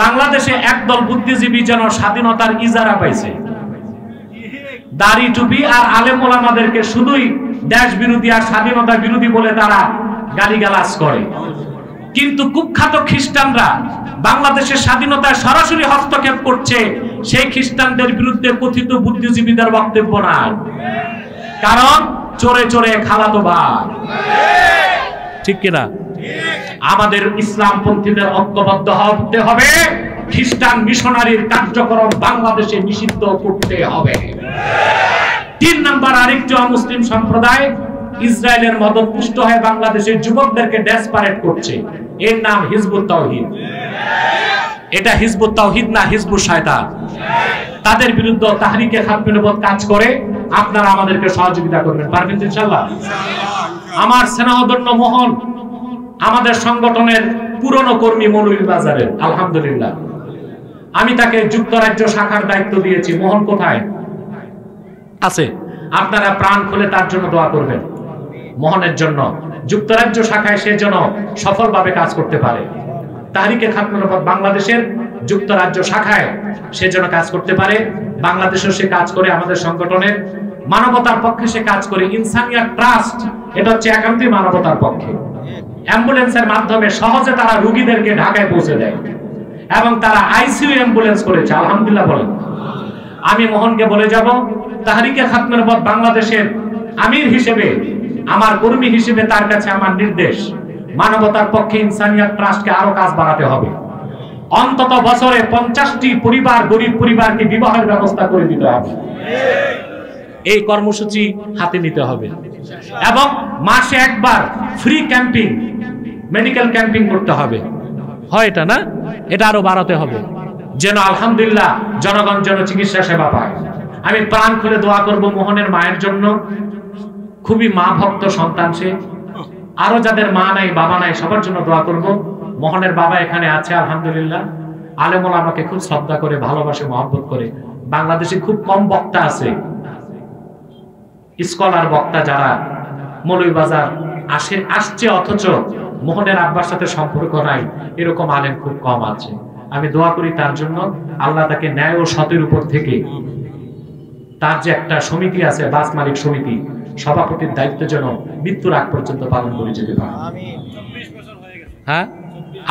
বাংলাদেশে একদল বুদ্ধিজীবী যেন স্বাধীনতার ইজারা পাইছে। দাড়ি টুপি আর আলেম ওলামাদেরকে শুধুই দেশ বিরোধী আর স্বাধীনতা বিরোধী বলে তারা গালিগালাজ করে, কিন্তু কুখ্যাত খ্রিস্টানরা বাংলাদেশের স্বাধীনতায় সরাসরি হস্তক্ষেপ করছে। সেই খ্রিস্টানদের বিরুদ্ধে কথিত বুদ্ধিজীবীদের বক্তব্য নাই, কারণ চোরে চোরে খালাতো ভাই, ঠিক কিনা? আমাদের ইসলামপন্থীদের ঐক্যবদ্ধ হতে হবে, খ্রিস্টান মিশনারির কার্যক্রম বাংলাদেশে নিষিদ্ধ করতে হবে। 3 নাম্বার, আরেকটি অমুসলিম সম্প্রদায় ইসরায়েলের মদতপুষ্ট হয়ে বাংলাদেশের যুবকদেরকে ডেসপারেট করছে। এর নাম হিজবুত তাওহীদ। এটা হিজবুত তাওহীদ না, হিজবুত শয়তান। তাদের বিরুদ্ধে তাহরিকে খাতমে নবুয়ত কাজ করে। আপনারা আমাদেরকে সহযোগিতা করবেন, পারবেন ইনশাআল্লাহ। আমার স্নেহধন্য মোহন আমাদের সংগঠনের পুরনো কর্মী মৌলভীবাজারের, আলহামদুলিল্লাহ। আমি তাকে যুক্তরাজ্য শাখার দায়িত্ব দিয়েছি। মোহন কোথায় আছে? আপনারা প্রাণ খুলে তার জন্য দোয়া করবেন, মোহনের জন্য। যুক্তরাজ্য শাখায় সে যেন সফলভাবে কাজ করতে পারে। তাহরিকে খাতমে নবুয়ত বাংলাদেশের যুক্তরাজ্য শাখায় সে যেন কাজ করতে পারে। বাংলাদেশেও সে কাজ করে, আমাদের সংগঠনের মানবতার পক্ষে সে কাজ করে। ইনসানিয়াত ট্রাস্ট, এটা হচ্ছে একান্তই মানবতার পক্ষে। অ্যাম্বুলেন্সের মাধ্যমে সহজে তারা রোগীদেরকে ঢাকায় পৌঁছে দেয় এবং তারা আইসিইউ অ্যাম্বুলেন্স করেছে, আলহামদুলিল্লাহ বলেন। আমি মোহনকে বলে যাব, তাহরিকে খাতমে নবুয়ত বাংলাদেশের আমির হিসেবে, আমার কর্মী হিসেবে তার কাছে আমার নির্দেশ, মানবতার পক্ষে ইনসানিয়াত ট্রাস্টকে আরো কাজ বাড়াতে হবে। অন্তত বছরে 50টি পরিবার, গরিব পরিবারকে বিবাহের ব্যবস্থা করে দিতে হবে। এই কর্মসূচি হাতে নিতে হবে এবং মাসে একবার ফ্রি ক্যাম্পিং, মেডিকেল ক্যাম্পিং করতে হবে। হয় এটা না, এটা আরো বাড়াতে হবে, যেন আলহামদুলিল্লাহ জনগণ যেন চিকিৎসা সেবা পায়। আমি প্রাণ খুলে দোয়া করব মোহনের মায়ের জন্য। খুবই মা ভক্ত সন্তান সে। আরো যাদের মা নাই, বাবা নাই, সবার জন্য দোয়া করব। মোহনের বাবা এখানে আছে আলহামদুলিল্লাহ। আলেম ওলামাকে খুব শ্রদ্ধা করে, ভালোবাসে, মহব্বত করে। বাংলাদেশে খুব কম বক্তা আছে, স্কলার বক্তা যারা মৌলভীবাজার আসছে অথচ মোহনের আব্বার সাথে সম্পর্ক নাই, এরকম আলেম খুব কম আছে। আমি দোয়া করি তার জন্য, আল্লাহ তাকে ন্যায় ও সতের উপর থেকে, তার যে একটা সমিতি আছে, বাস মালিক সমিতি, সভাপতির দায়িত্ব যেন মৃত্যুর আগ পর্যন্ত পালন করে যেতে পারে। হ্যাঁ,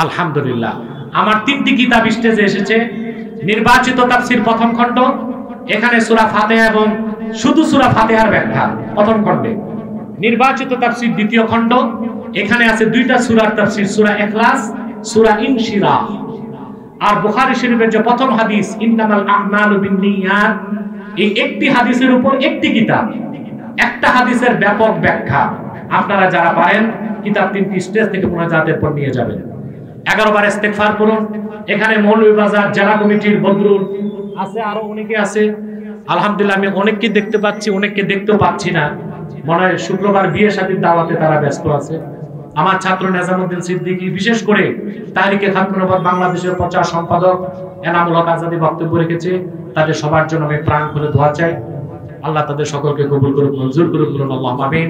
আলহামদুলিল্লাহ। আমার 3টি কিতাব স্টেজে এসেছে। নির্বাচিত তাফসীর প্রথম খণ্ড, এখানে সূরা ফাতিহা এবং শুধু সূরা ফাতিহার ব্যাখ্যা প্রথম খণ্ডে। নির্বাচিত তাফসীর দ্বিতীয় খণ্ড, এখানে আছে 2টা সূরার তাফসীর, সূরা ইখলাস, সূরা ইনশিরাহ। আর বুখারী শরীফের যে প্রথম হাদিস ইন্নামাল আ'মালু বিন্নিয়াত, এই একটি হাদিসের উপর একটি কিতাব, একটা হাদিসের ব্যাপক ব্যাখ্যা। আপনারা যারা পারেন কিতাব 3টি স্টেজ থেকে মুনাজাতের পর নিয়ে যাবেন। 11 বার ইস্তেগফার করুন। এখানে মৌলভীবাজার জেলা কমিটির বদরুল আছে, আরো অনেকে আছে আলহামদুলিল্লাহ। আমি অনেককে দেখতে পাচ্ছি, অনেককে দেখতেও পাচ্ছি না, মনে হয় শুক্রবার বিয়ে শাদীর দাওয়াতে তারা ব্যস্ত আছে। আমার ছাত্র নেজামুদ্দিন সিদ্দিকী, বিশেষ করে তাহরিকে খাতুনবাদ বাংলাদেশের প্রচার সম্পাদক এনামুল হক আজাদী বক্তব্য রেখেছে। তাদের সবার জন্য আমি প্রাণ খুলে দোয়া চাই। আল্লাহ তাদের সকলকে কবুল করুক, মঞ্জুর করুক, বলুন আল্লাহুম্মা আমিন।